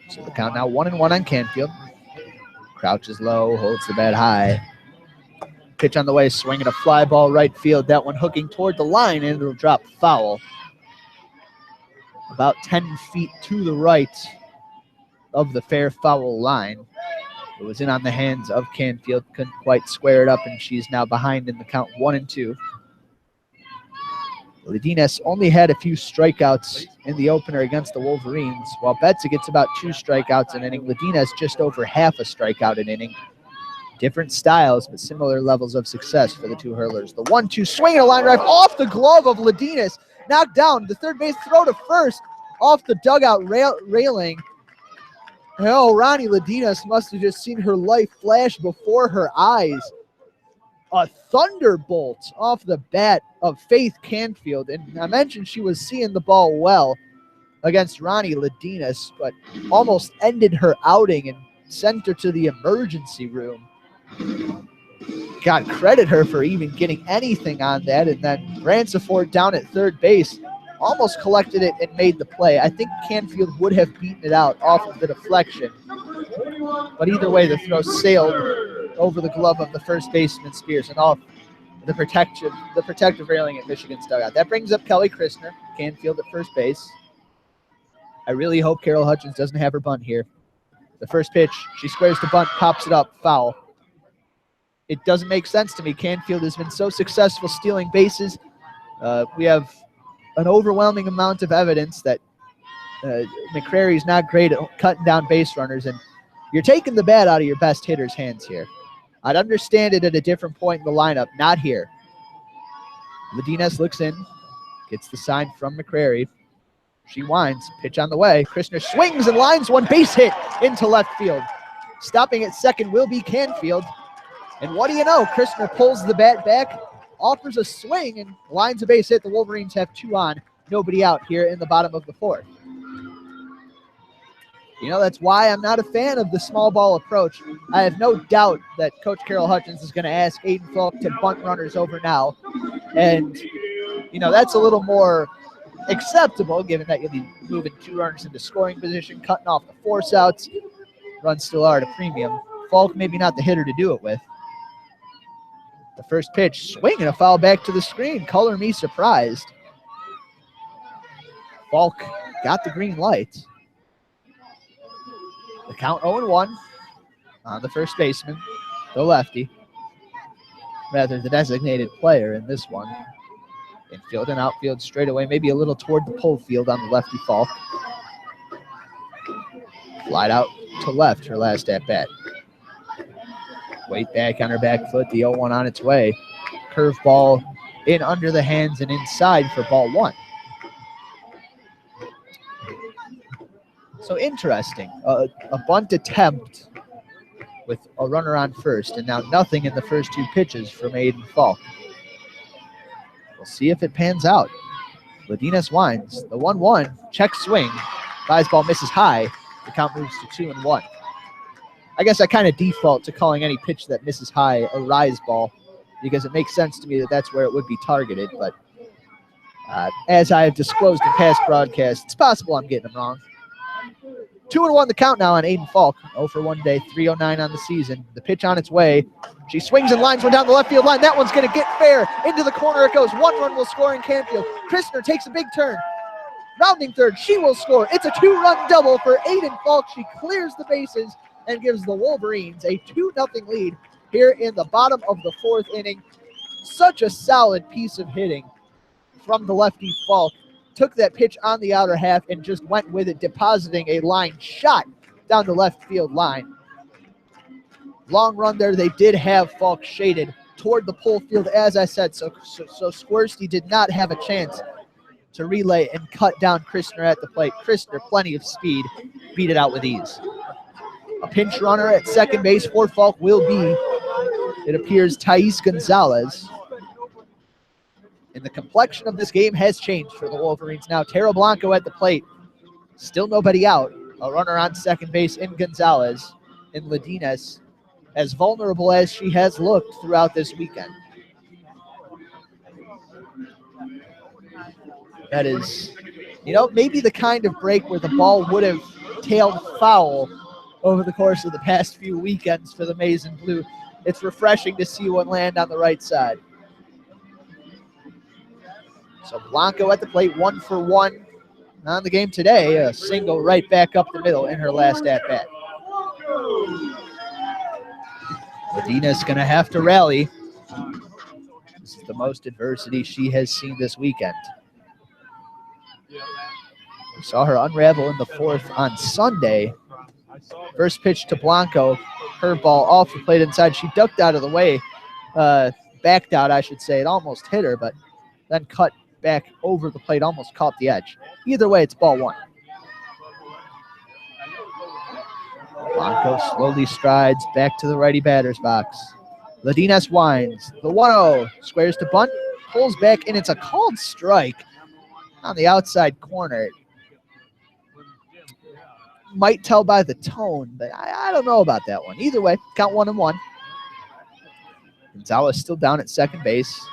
So the count now 1-1 on Canfield. Crouches low, holds the bat high. Pitch on the way, swinging a fly ball right field. That one hooking toward the line, and it'll drop foul. About 10 feet to the right of the fair foul line. It was in on the hands of Canfield. Couldn't quite square it up, and she's now behind in the count 1-2. Ladinas only had a few strikeouts in the opener against the Wolverines, while Betza gets about 2 strikeouts an inning. Ladinas just over half a strikeout an inning. Different styles, but similar levels of success for the 2 hurlers. The 1-2 swing and a line drive off the glove of Ladinas. Knocked down. The third base throw to first off the dugout railing. Oh, Ronnie Ladinas must have just seen her life flash before her eyes. A thunderbolt off the bat of Faith Canfield. And I mentioned she was seeing the ball well against Ronnie Ladinas, but almost ended her outing and sent her to the emergency room. God credit her for even getting anything on that. And then Bransford down at third base almost collected it and made the play. I think Canfield would have beaten it out off of the deflection. But either way, the throw sailed over the glove of the first baseman, Spears, and off the protective railing at Michigan's dugout. That brings up Kelly Christner, Canfield at first base. I really hope Carol Hutchins doesn't have her bunt here. The first pitch, she squares the bunt, pops it up, foul. It doesn't make sense to me. Canfield has been so successful stealing bases. We have an overwhelming amount of evidence that McCrary's not great at cutting down base runners, and you're taking the bat out of your best hitter's hands here. I'd understand it at a different point in the lineup, not here. Ledines looks in, gets the sign from McCrary. She winds, pitch on the way. Christner swings and lines one, base hit into left field. Stopping at second will be Canfield. And what do you know? Christner pulls the bat back, offers a swing, and lines a base hit. The Wolverines have 2 on, nobody out here in the bottom of the 4th. You know, that's why I'm not a fan of the small ball approach. I have no doubt that Coach Carol Hutchins is going to ask Aiden Falk to bunt runners over now. And, you know, that's a little more acceptable given that you'll be moving 2 runners into scoring position, cutting off the force outs. Runs still are at a premium. Falk maybe not the hitter to do it with. The first pitch, swing and a foul back to the screen. Color me surprised. Falk got the green light. The count 0-1 on the first baseman, the lefty. Rather, the designated player in this one. Infield and outfield straight away, maybe a little toward the pull field on the lefty Falk. Flied out to left, her last at-bat. Weight back on her back foot, the 0-1 on its way. Curveball in under the hands and inside for ball 1. So interesting, a bunt attempt with a runner on first, and now nothing in the first 2 pitches from Aiden Falk. We'll see if it pans out. Ledines winds, the 1-1, check swing, flies ball misses high, the count moves to 2-1. I guess I kind of default to calling any pitch that misses high a rise ball because it makes sense to me that that's where it would be targeted, but as I have disclosed in past broadcasts, it's possible I'm getting them wrong. 2-1 the count now on Aiden Falk. 0 for 1 day, 309 on the season. The pitch on its way. She swings and lines one down the left field line. That one's going to get fair. Into the corner it goes. 1 run will score in Canfield. Christner takes a big turn. Rounding third, she will score. It's a 2-run double for Aiden Falk. She clears the bases and gives the Wolverines a 2-0 lead here in the bottom of the 4th inning. Such a solid piece of hitting from the lefty Falk. Took that pitch on the outer half and just went with it, depositing a line shot down the left field line. Long run there. They did have Falk shaded toward the pull field, as I said, so Squirski did not have a chance to relay and cut down Christner at the plate. Christner, plenty of speed, beat it out with ease. A pinch runner at second base for Falk will be, it appears, Thais Gonzalez. And the complexion of this game has changed for the Wolverines now. Tara Blanco at the plate. Still nobody out. A runner on second base in Gonzalez. And Ledines, as vulnerable as she has looked throughout this weekend. That is, you know, maybe the kind of break where the ball would have tailed foul over the course of the past few weekends for the Maize and Blue. It's refreshing to see one land on the right side. So Blanco at the plate, 1 for 1 on the game today. A single right back up the middle in her last at-bat. Medina's going to have to rally. This is the most adversity she has seen this weekend. We saw her unravel in the 4th on Sunday. First pitch to Blanco, curveball off the plate inside. She ducked out of the way, backed out, I should say. It almost hit her, but then cut back over the plate, almost caught the edge. Either way, it's ball 1. Blanco slowly strides back to the righty batter's box. Ledines winds. The 1-0 squares to bunt, pulls back, and it's a called strike on the outside corner. Might tell by the tone, but I don't know about that one. Either way, count 1-1. Gonzalez still down at second base.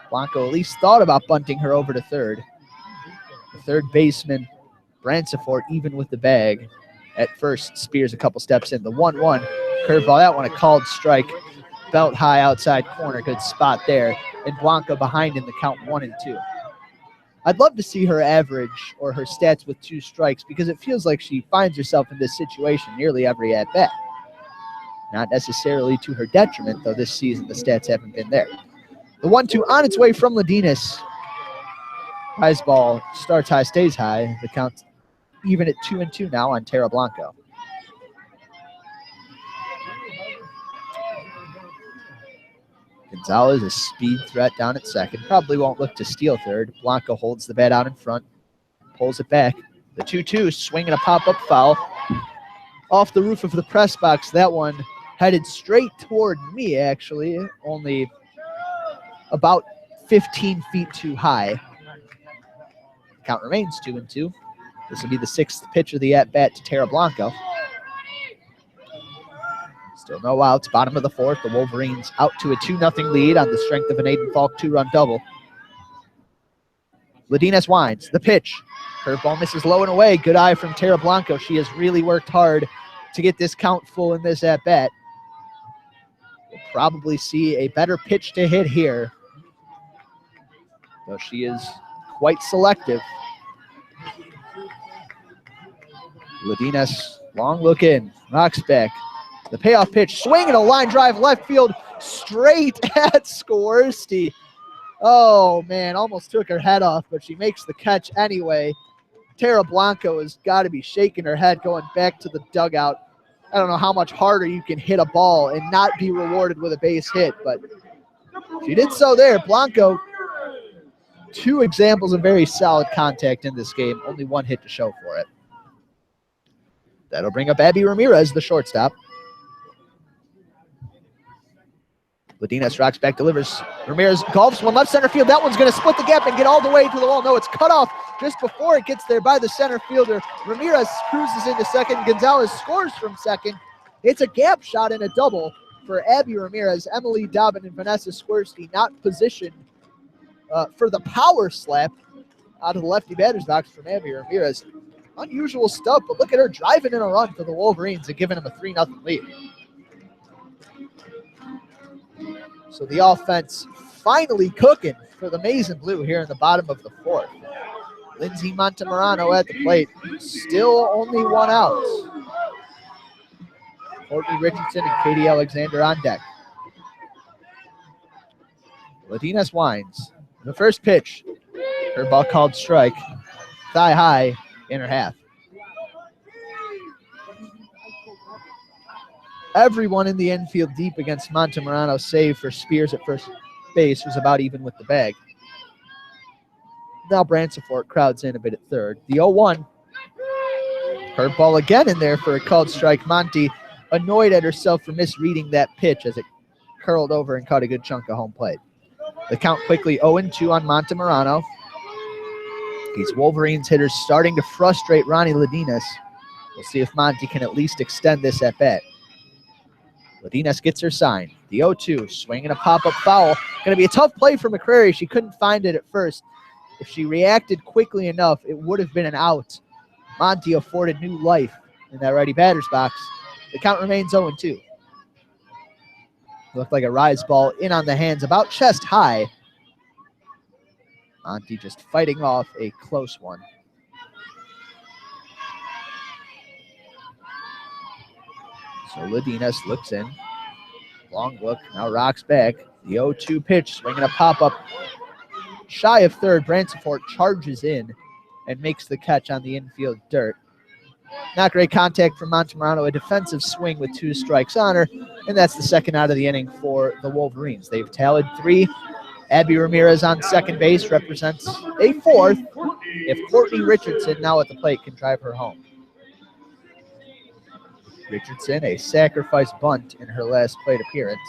Blanco at least thought about bunting her over to third. third baseman, Bransford, even with the bag. At first, Spears a couple steps in. The 1-1 curveball, that one a called strike. Belt high outside corner, good spot there. And Blanca behind in the count 1-2. I'd love to see her average or her stats with 2 strikes because it feels like she finds herself in this situation nearly every at-bat. Not necessarily to her detriment, though this season the stats haven't been there. The 1-2 on its way from Ladinas. Rise ball starts high, stays high. The count's even at 2-2 now on Tara Blanco. Gonzalez, a speed threat down at second. Probably won't look to steal third. Blanco holds the bat out in front, pulls it back. The 2-2, swinging a pop-up foul off the roof of the press box. That one headed straight toward me, actually, only about 15 feet too high. Count remains 2-2. This will be the 6th pitch of the at-bat to Tara Blanco. Still no outs, bottom of the 4th. The Wolverines out to a 2-0 lead on the strength of an Aiden Falk 2-run double. Ladinas winds, the pitch. Curveball misses low and away. Good eye from Tara Blanco. She has really worked hard to get this count full in this at-bat. We'll probably see a better pitch to hit here, though she is quite selective. Ladinas, long look in, rocks back. The payoff pitch, swing and a line drive left field straight at Skorsty. Oh, man, almost took her head off, but she makes the catch anyway. Tara Blanco has got to be shaking her head going back to the dugout. I don't know how much harder you can hit a ball and not be rewarded with a base hit, but she did so there. Blanco, 2 examples of very solid contact in this game, only 1 hit to show for it. That'll bring up Abby Ramirez, the shortstop. Ladinas rocks back, delivers. Ramirez golfs one left center field. That one's going to split the gap and get all the way to the wall. No, it's cut off just before it gets there by the center fielder. Ramirez cruises into second. Gonzalez scores from second. It's a gap shot and a double for Abby Ramirez. Emily Dobbin and Vanessa Swirsky not positioned for the power slap out of the lefty batter's box from Abby Ramirez. Unusual stuff, but look at her driving in a run for the Wolverines and giving them a 3-0 lead. So the offense finally cooking for the Maize and Blue here in the bottom of the 4th. Lindsay Montemurano at the plate. Still only 1 out. Courtney Richardson and Katie Alexander on deck. Ladinas winds. The first pitch. Her ball called strike. Thigh high in her half. Everyone in the infield deep against Montemurano, save for Spears at first base, was about even with the bag. Now Bransford crowds in a bit at third. The 0-1. Curveball again in there for a called strike. Monty annoyed at herself for misreading that pitch as it curled over and caught a good chunk of home plate. The count quickly 0-2 on Montemurano. These Wolverines hitters starting to frustrate Ronnie Ladinas. We'll see if Monty can at least extend this at bat. Ladinas gets her sign. The 0-2, swinging a pop-up foul. Going to be a tough play for McCrary. She couldn't find it at first. If she reacted quickly enough, it would have been an out. Monty afforded new life in that righty batter's box. The count remains 0-2. Looked like a rise ball in on the hands, about chest high. Monty just fighting off a close one. So Ladinas looks in. Long look, now rocks back. The 0-2 pitch, swinging a pop-up. Shy of third, Bransford charges in and makes the catch on the infield dirt. Not great contact from Montemurano, a defensive swing with 2 strikes on her, and that's the second out of the inning for the Wolverines. They've tallied 3. Abby Ramirez on second base represents a 4th if Courtney Richardson, now at the plate, can drive her home. Richardson, a sacrifice bunt in her last plate appearance.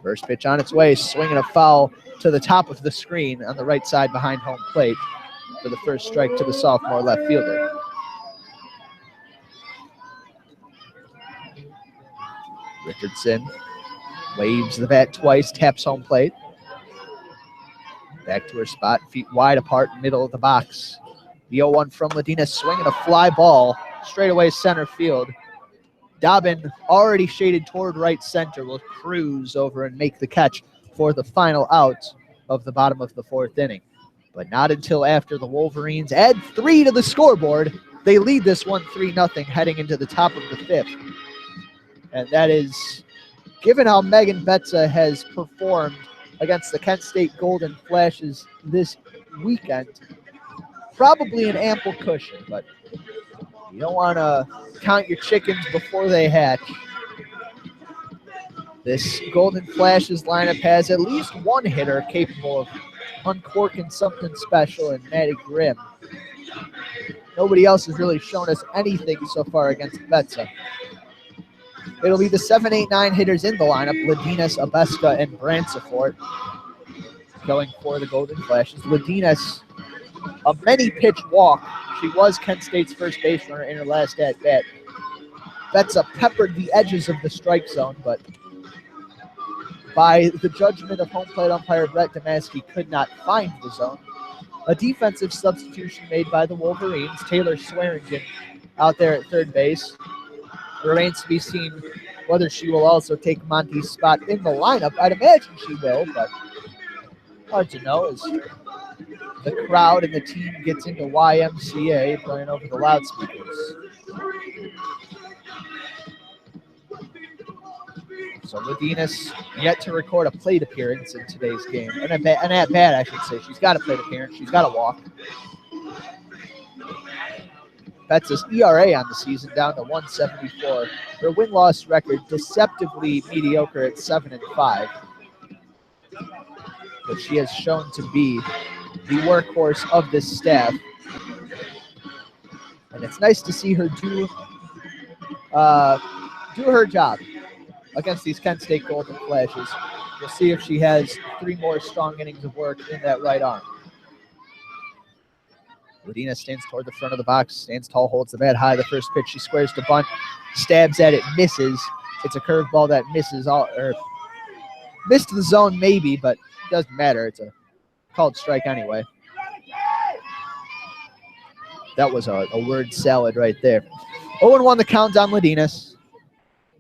First pitch on its way, swinging a foul to the top of the screen on the right side behind home plate for the first strike to the sophomore left fielder. Richardson waves the bat twice, taps home plate. Back to her spot, feet wide apart, middle of the box. The 0-1 from Ladina, swinging a fly ball straight away center field. Dobbin, already shaded toward right center, will cruise over and make the catch for the final out of the bottom of the fourth inning. But not until after the Wolverines add 3 to the scoreboard. They lead this one 3-0 heading into the top of the fifth. And that is, given how Megan Betza has performed against the Kent State Golden Flashes this weekend, probably an ample cushion, but you don't want to count your chickens before they hatch. This Golden Flashes lineup has at least one hitter capable of uncorking something special in Maddie Grimm. Nobody else has really shown us anything so far against Betza. It'll be the 7, 8, 9 hitters in the lineup, Ladinas, Abeska, and Bransefort going for the Golden Flashes. Ladinas, a many-pitch walk. She was Kent State's first base runner in her last at-bat. Betza peppered the edges of the strike zone, but by the judgment of home plate umpire Brett Damaski, could not find the zone. A defensive substitution made by the Wolverines, Taylor Swearingen out there at third base. It remains to be seen whether she will also take Monty's spot in the lineup. I'd imagine she will, but hard to know as the crowd and the team gets into YMCA playing over the loudspeakers. So Ladinas yet to record a plate appearance in today's game. An at-bat, I should say. She's got a plate appearance. She's got a walk. Betza's ERA on the season down to 1.74. Her win-loss record deceptively mediocre at 7-5. But she has shown to be the workhorse of this staff. And it's nice to see her do her job against these Kent State Golden Flashes. We'll see if she has 3 more strong innings of work in that right arm. Ladina stands toward the front of the box, stands tall, holds the bat high. The first pitch, she squares to bunt, stabs at it, misses. It's a curveball that misses missed the zone maybe, but it doesn't matter. It's a called strike anyway. That was a word salad right there. 0-1 the count on Ladinas.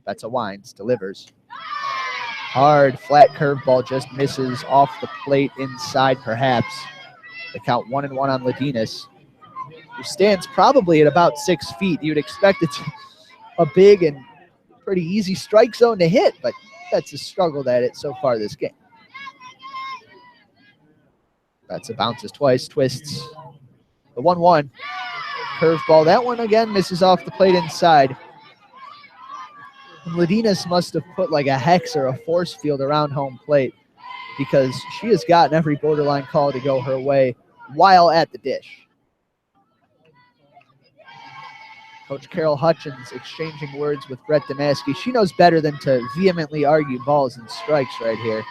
That's a winds, delivers. Hard, flat curveball just misses off the plate inside perhaps. The count 1-1 on Ladinas, who stands probably at about 6 feet. You'd expect it's a big and pretty easy strike zone to hit, but that's a struggled at it so far this game. That's a bounces twice, twists. The 1-1 curveball. That one again misses off the plate inside. Ladinas must have put like a hex or a force field around home plate because she has gotten every borderline call to go her way while at the dish. Coach Carol Hutchins exchanging words with Brett Damaski. She knows better than to vehemently argue balls and strikes right here.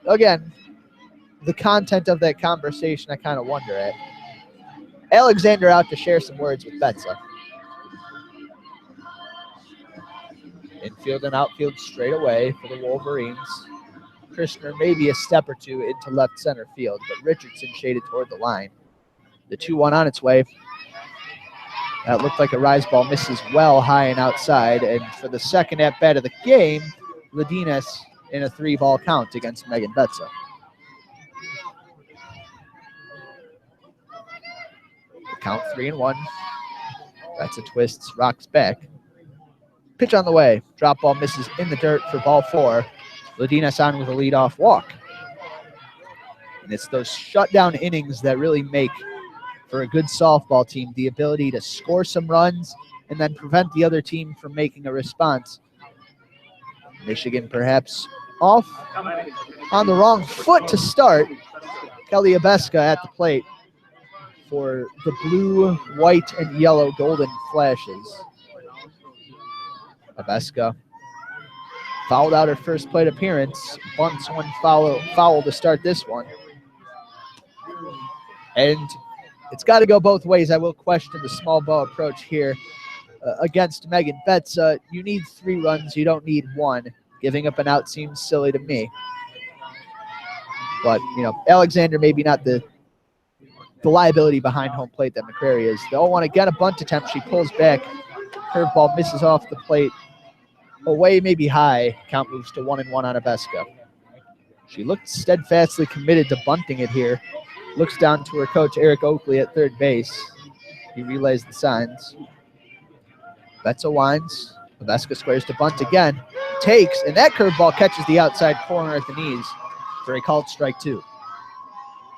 Again, the content of that conversation I kind of wonder at. Alexander out to share some words with Betza. Infield and outfield straight away for the Wolverines. Krishner maybe a step or two into left center field, but Richardson shaded toward the line. The 2-1 on its way. That looked like a rise ball, misses well high and outside. And for the second at-bat of the game, Ladinas in a 3-ball count against Megan Betza. Count 3-1. That's a twist, rocks back. Pitch on the way. Drop ball misses in the dirt for ball 4. Ladinas on with a leadoff walk. And it's those shutdown innings that really make for a good softball team the ability to score some runs and then prevent the other team from making a response. Michigan perhaps off on the wrong foot to start. Kelly Abeska at the plate for the blue, white, and yellow Golden Flashes. Abeska fouled out her first plate appearance. Bunts one foul to start this one. And it's got to go both ways. I will question the small ball approach here against Megan Betza. You need 3 runs. You don't need 1. Giving up an out seems silly to me. But, Alexander maybe not the liability behind home plate that McCrary is. The 0-1 again, a bunt attempt. She pulls back. Curveball misses off the plate. Away, maybe high. Count moves to 1-1 on Abeska. She looked steadfastly committed to bunting it here. Looks down to her coach, Eric Oakley, at third base. He relays the signs. Betza winds. Abeska squares to bunt again. Takes, and that curveball catches the outside corner at the knees for a called strike 2.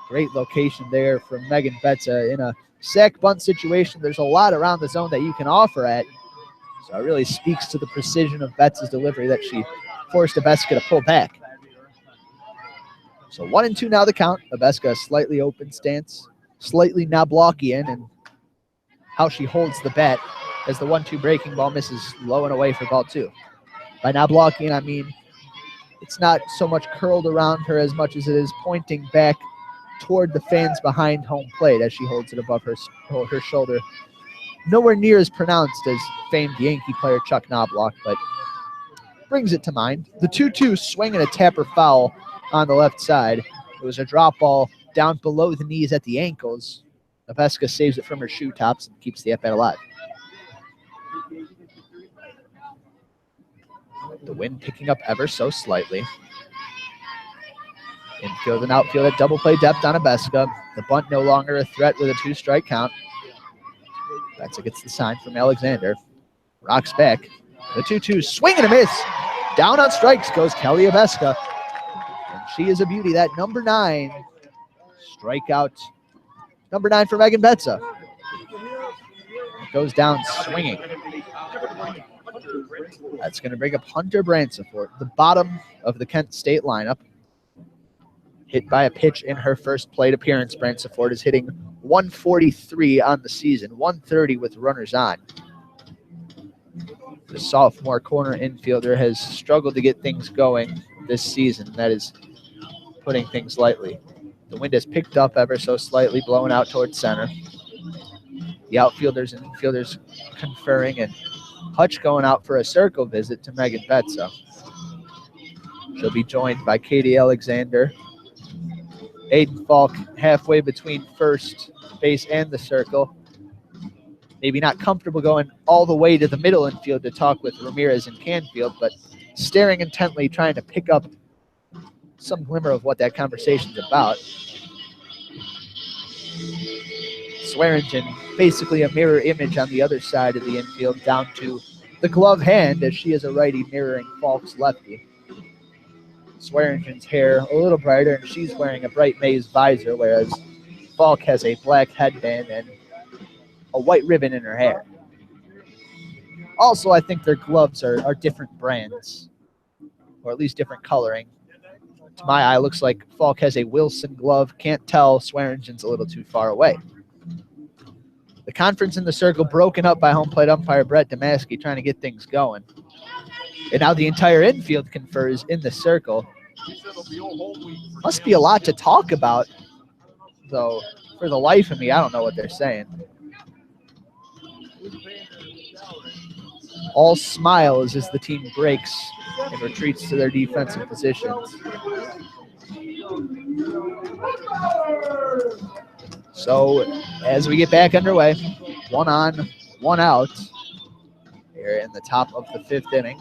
Great location there from Megan Betza. In a sack bunt situation, there's a lot around the zone that you can offer at. So it really speaks to the precision of Betza's delivery that she forced Abeska to pull back. So 1-2 now the count. Abeska slightly open stance, slightly Knoblauchian, and how she holds the bat as the 1-2 breaking ball misses low and away for ball 2. By Knoblauchian, I mean it's not so much curled around her as much as it is pointing back toward the fans behind home plate as she holds it above her shoulder. Nowhere near as pronounced as famed Yankee player Chuck Knobloch, but brings it to mind. The 2-2 swing and a tapper foul on the left side. It was a drop ball down below the knees at the ankles. Abeska saves it from her shoe tops and keeps the at-bat alive. The wind picking up ever so slightly. Infield and outfield at double play depth on Abeska. The bunt no longer a threat with a 2-strike count. Betza gets the sign from Alexander. Rocks back. The 2-2 swing and a miss. Down on strikes goes Kelly Abeska. And she is a beauty. That number 9 strikeout. Number 9 for Megan Betza. Goes down swinging. That's going to bring up Hunter Bransford, the bottom of the Kent State lineup. Hit by a pitch in her first plate appearance. Bransford is hitting 143 on the season, 130 with runners on. The sophomore corner infielder has struggled to get things going this season. That is putting things lightly. The wind has picked up ever so slightly, blowing out towards center. The outfielders and infielders conferring, and Hutch going out for a circle visit to Megan Betza. She'll be joined by Katie Alexander. Aiden Falk halfway between first base and the circle. Maybe not comfortable going all the way to the middle infield to talk with Ramirez and Canfield, but staring intently, trying to pick up some glimmer of what that conversation's about. Swearingen, basically a mirror image on the other side of the infield, down to the glove hand, as she is a righty mirroring Falk's lefty. Swearingen's hair a little brighter, and she's wearing a bright maize visor, whereas Falk has a black headband and a white ribbon in her hair. Also, I think their gloves are different brands, or at least different coloring. To my eye, looks like Falk has a Wilson glove. Can't tell. Swearingen's a little too far away. The conference in the circle broken up by home plate umpire Brett Damaski, trying to get things going. And now the entire infield confers in the circle. Must be a lot to talk about, though. For the life of me, I don't know what they're saying. All smiles as the team breaks and retreats to their defensive positions. So as we get back underway, 1 on, 1 out here in the top of the 5th inning.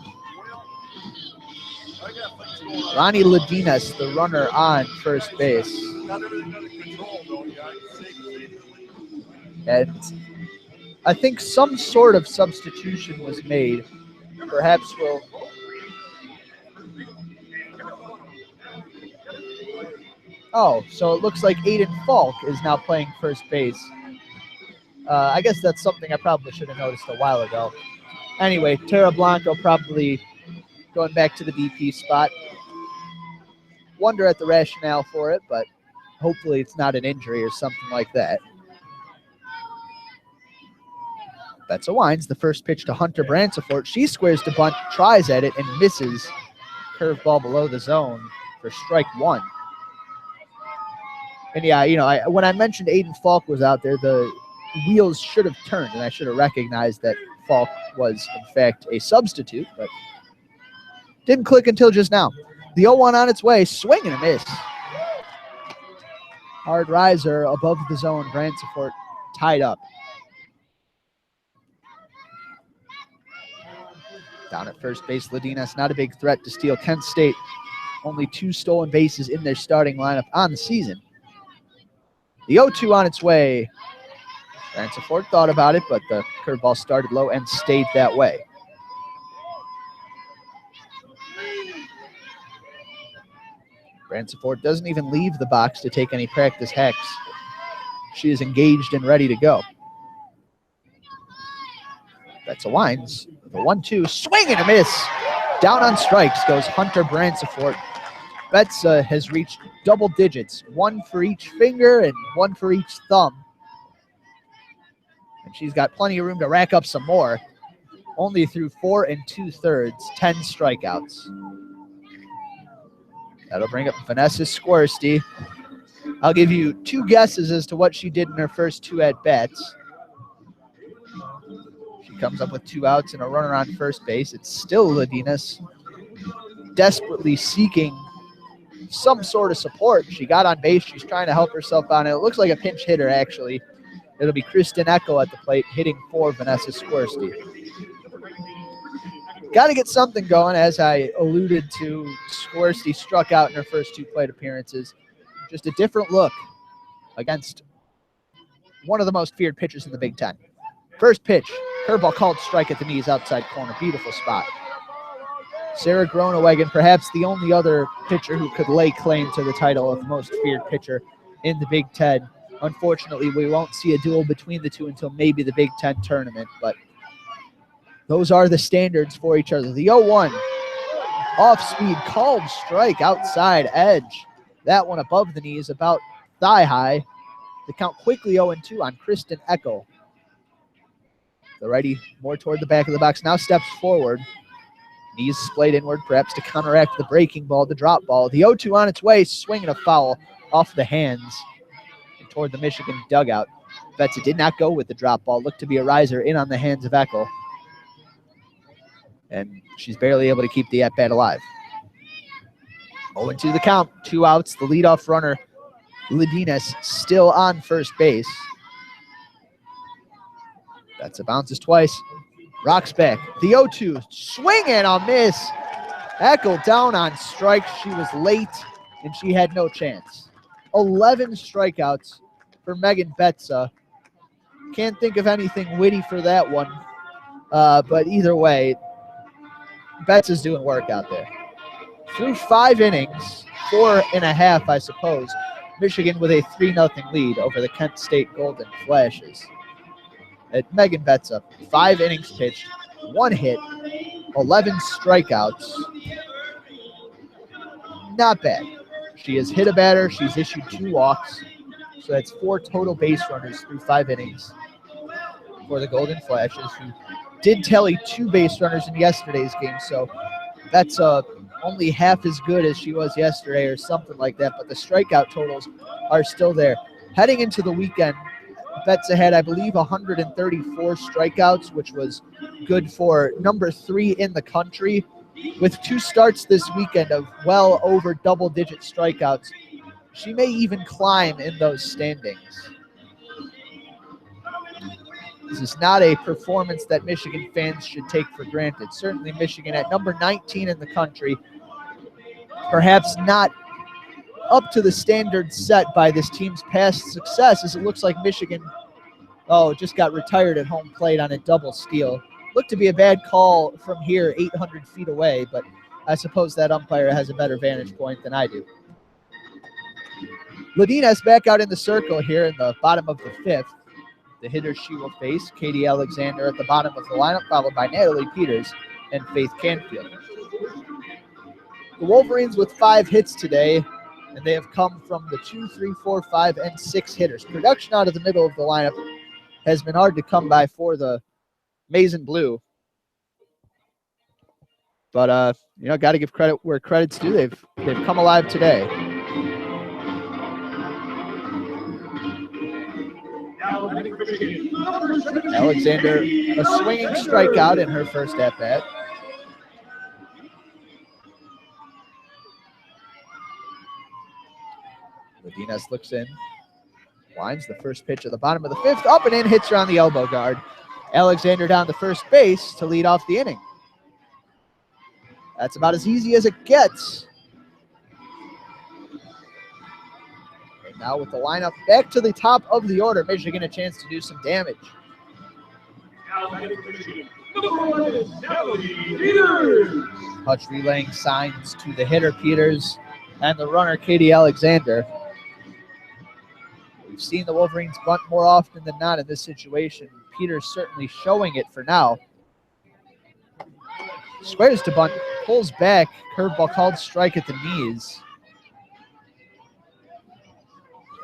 Ronnie Ladinas, the runner on first base. And I think some sort of substitution was made. Perhaps we'll... Oh, so it looks like Aiden Falk is now playing first base. I guess that's something I probably should have noticed a while ago. Anyway, Tara Blanco probably going back to the DP spot. Wonder at the rationale for it, but hopefully it's not an injury or something like that. Betza winds the first pitch to Hunter Bransford. She squares to bunt, tries at it, and misses. Curveball below the zone for strike 1. And yeah, when I mentioned Aiden Falk was out there, the wheels should have turned, and I should have recognized that Falk was, in fact, a substitute, but didn't click until just now. The 0-1 on its way, swing and a miss. Hard riser above the zone. Bransford tied up. Down at first base, Ladinas not a big threat to steal. Kent State only 2 stolen bases in their starting lineup on the season. The 0-2 on its way. Bransford thought about it, but the curveball started low and stayed that way. Bransford doesn't even leave the box to take any practice hacks. She is engaged and ready to go. That's a winds. The 1-2, swing and a miss. Down on strikes goes Hunter Bransford. Betsa has reached double digits, 1 for each finger and 1 for each thumb. And she's got plenty of room to rack up some more. Only through 4 2/3, 10 strikeouts. That'll bring up Vanessa Squarsty. I'll give you 2 guesses as to what she did in her first 2 at-bats. She comes up with 2 outs and a runner on first base. It's still Ladinas, desperately seeking some sort of support. She got on base. She's trying to help herself out. And it looks like a pinch hitter, actually. It'll be Kristen Echo at the plate, hitting for Vanessa Squarsty. Got to get something going, as I alluded to. Squarsty struck out in her first 2 plate appearances. Just a different look against one of the most feared pitchers in the Big Ten. First pitch, curveball called strike at the knees, outside corner. Beautiful spot. Sarah Groenewegen, perhaps the only other pitcher who could lay claim to the title of most feared pitcher in the Big Ten. Unfortunately, we won't see a duel between the two until maybe the Big Ten tournament, but those are the standards for each other. The 0-1, off speed, called strike, outside edge. That one above the knees, about thigh high. The count quickly 0-2 on Kristen Echo. The righty more toward the back of the box, now steps forward. Knees splayed inward, perhaps to counteract the breaking ball, the drop ball. The 0-2 on its way, swinging a foul off the hands and toward the Michigan dugout. Betsa did not go with the drop ball, looked to be a riser in on the hands of Echo. And she's barely able to keep the at-bat alive. 0-2 the count, 2 outs. The leadoff runner, Ladinas, still on first base. Betsa bounces twice, rocks back. The 0-2, swing and a miss. Echo down on strikes. She was late, and she had no chance. 11 strikeouts for Megan Betsa. Can't think of anything witty for that one, but either way, Betsa's doing work out there. Through 5 innings, 4.5, I suppose, Michigan with a 3-0 lead over the Kent State Golden Flashes. At Megan Betsa, 5 innings pitched, 1 hit, 11 strikeouts. Not bad. She has hit a batter. She's issued 2 walks. So that's 4 total base runners through 5 innings for the Golden Flashes, who did tally 2 base runners in yesterday's game. So that's only half as good as she was yesterday or something like that. But the strikeout totals are still there. Heading into the weekend, Betsa had, I believe, 134 strikeouts, which was good for number 3 in the country. With 2 starts this weekend of well over double-digit strikeouts, she may even climb in those standings. This is not a performance that Michigan fans should take for granted. Certainly Michigan at number 19 in the country, perhaps not up to the standard set by this team's past success, as it looks like Michigan, just got retired at home plate on a double steal. Looked to be a bad call from here 800 feet away, but I suppose that umpire has a better vantage point than I do. Ladinas back out in the circle here in the bottom of the 5th. The hitters she will face, Katie Alexander at the bottom of the lineup, followed by Natalie Peters and Faith Canfield. The Wolverines with 5 hits today, and they have come from the 2, 3, 4, 5, and 6 hitters. Production out of the middle of the lineup has been hard to come by for the Maize and Blue. But, got to give credit where credit's due. They've come alive today. Alexander, a swinging strikeout in her first at-bat. Ladinas looks in, Winds the first pitch at the bottom of the fifth, up and in, hits her on the elbow guard. Alexander down to first base to lead off the inning. That's about as easy as it gets. And now with the lineup back to the top of the order, Michigan a chance to do some damage. Hutch relaying signs to the hitter, Peters, and the runner, Katie Alexander. We've seen the Wolverines bunt more often than not in this situation. Peters certainly showing it for now. Squares to bunt, pulls back, curveball called strike at the knees.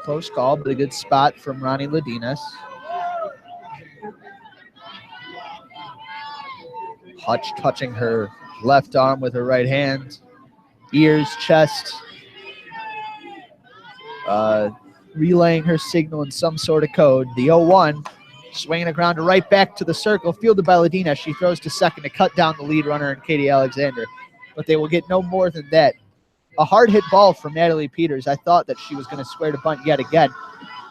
Close call, but a good spot from Ronnie Ladinas. Hutch touching her left arm with her right hand. Ears, chest. Relaying her signal in some sort of code. The 0-1. Swinging a grounder right back to the circle. Fielded by Ladinas. She throws to second to cut down the lead runner and Katie Alexander. But they will get no more than that. A hard hit ball from Natalie Peters. I thought that she was going to square to bunt yet again.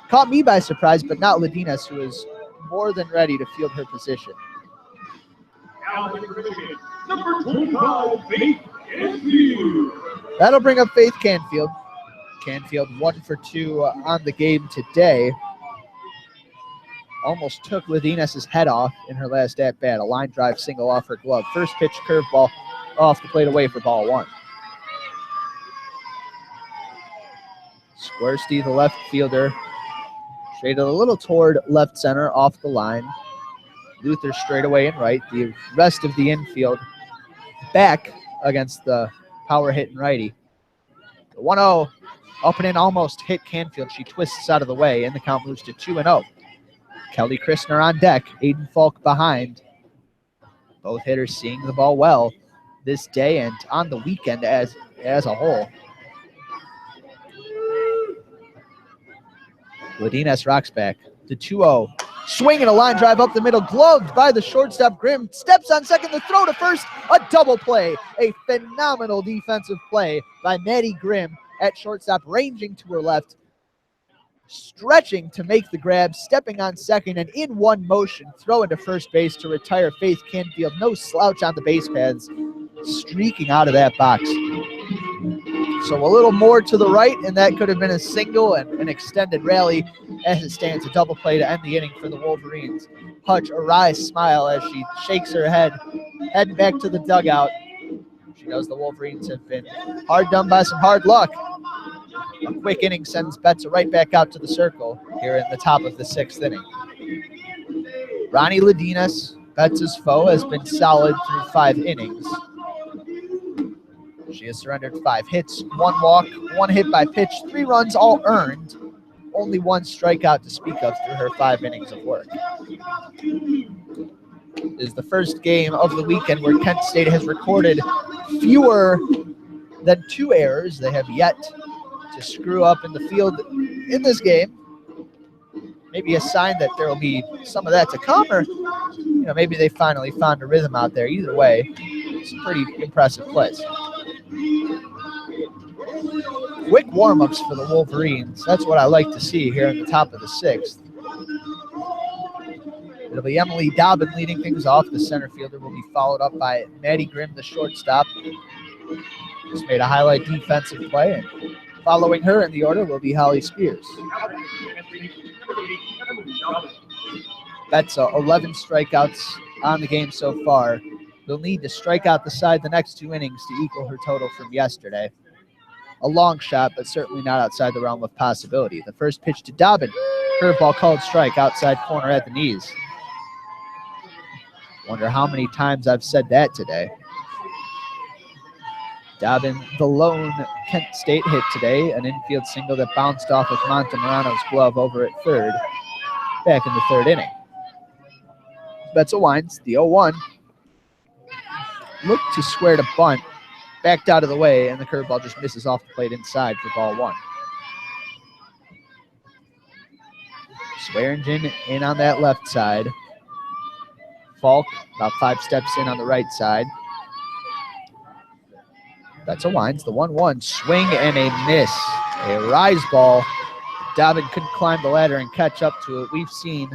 Caught me by surprise, but not Ladinas, who is more than ready to field her position. Number 25, Faith Canfield. That'll bring up Faith Canfield. Canfield 1 for 2 on the game today. Almost took Ladinas' head off in her last at-bat. A line drive single off her glove. First pitch curveball off the plate away for ball 1. Squaresty, the left fielder, shaded a little toward left center off the line. Luther straight away and right. The rest of the infield back against the power hitting righty. The 1-0 up and in, almost hit Canfield. She twists out of the way, and the count moves to 2-0. Kelly Christner on deck, Aiden Falk behind. Both hitters seeing the ball well this day and on the weekend as a whole. Ladinas rocks back. The 2-0. Swinging a line drive up the middle, gloved by the shortstop Grimm. Steps on second, the throw to first, a double play. A phenomenal defensive play by Maddie Grimm at shortstop, ranging to her left, stretching to make the grab, stepping on second, and in one motion, throwing to first base to retire Faith Canfield. No slouch on the base paths, streaking out of that box. So a little more to the right, and that could have been a single and an extended rally. As it stands, a double play to end the inning for the Wolverines. Hutch, a wry smile as she shakes her head, heading back to the dugout. She knows the Wolverines have been hard done by some hard luck. A quick inning sends Betza right back out to the circle here in the top of the 6th inning. Ronnie Ladinas, Betza's foe, has been solid through 5 innings. She has surrendered 5 hits, 1 walk, 1 hit by pitch, 3 runs, all earned. Only 1 strikeout to speak of through her 5 innings of work. It is the first game of the weekend where Kent State has recorded fewer than 2 errors. They have yet to screw up in the field in this game. Maybe a sign that there will be some of that to come, or maybe they finally found a rhythm out there. Either way, some pretty impressive plays. Quick warm-ups for the Wolverines. That's what I like to see here in the top of the 6th. It'll be Emily Dobbin leading things off. The center fielder will be followed up by Maddie Grimm, the shortstop. Just made a highlight defensive play. And following her in the order will be Holly Spears. That's 11 strikeouts on the game so far. They'll need to strike out the side the next 2 innings to equal her total from yesterday. A long shot, but certainly not outside the realm of possibility. The first pitch to Dobbin. Curveball called strike, outside corner at the knees. Wonder how many times I've said that today. Dobbin, the lone Kent State hit today, an infield single that bounced off of Montemorano's glove over at third, back in the 3rd inning. Betza winds, the 0-1. Looked to square to bunt, backed out of the way, and the curveball just misses off the plate inside for ball 1. Swearingen in on that left side. Falk about 5 steps in on the right side. That's a winds, the 1-1. Swing and a miss. A rise ball Dobbin couldn't climb the ladder and catch up to it. We've seen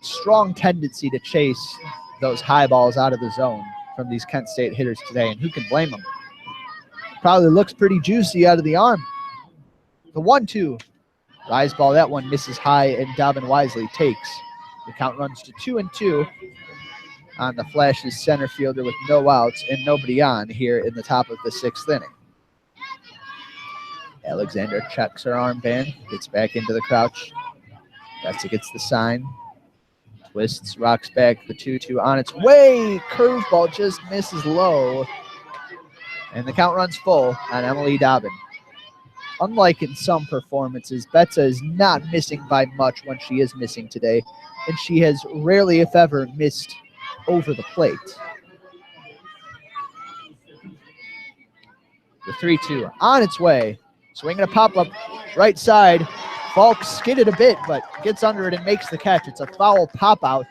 strong tendency to chase those high balls out of the zone from these Kent State hitters today, and who can blame them? Probably looks pretty juicy out of the arm. The 1-2. Rise ball, that one misses high, and Dobbin wisely takes. The count runs to 2-2 on the Flash's center fielder with no outs and nobody on here in the top of the 6th inning. Alexander checks her armband, gets back into the crouch. Betsa gets the sign. Twists, rocks back, the 2-2 on its way. Curveball just misses low. And the count runs full on Emily Dobbin. Unlike in some performances, Betsa is not missing by much when she is missing today, and she has rarely, if ever, missed over the plate. The 3-2 on its way. Swinging a pop-up right side. Falk skidded a bit, but gets under it and makes the catch. It's a foul pop-out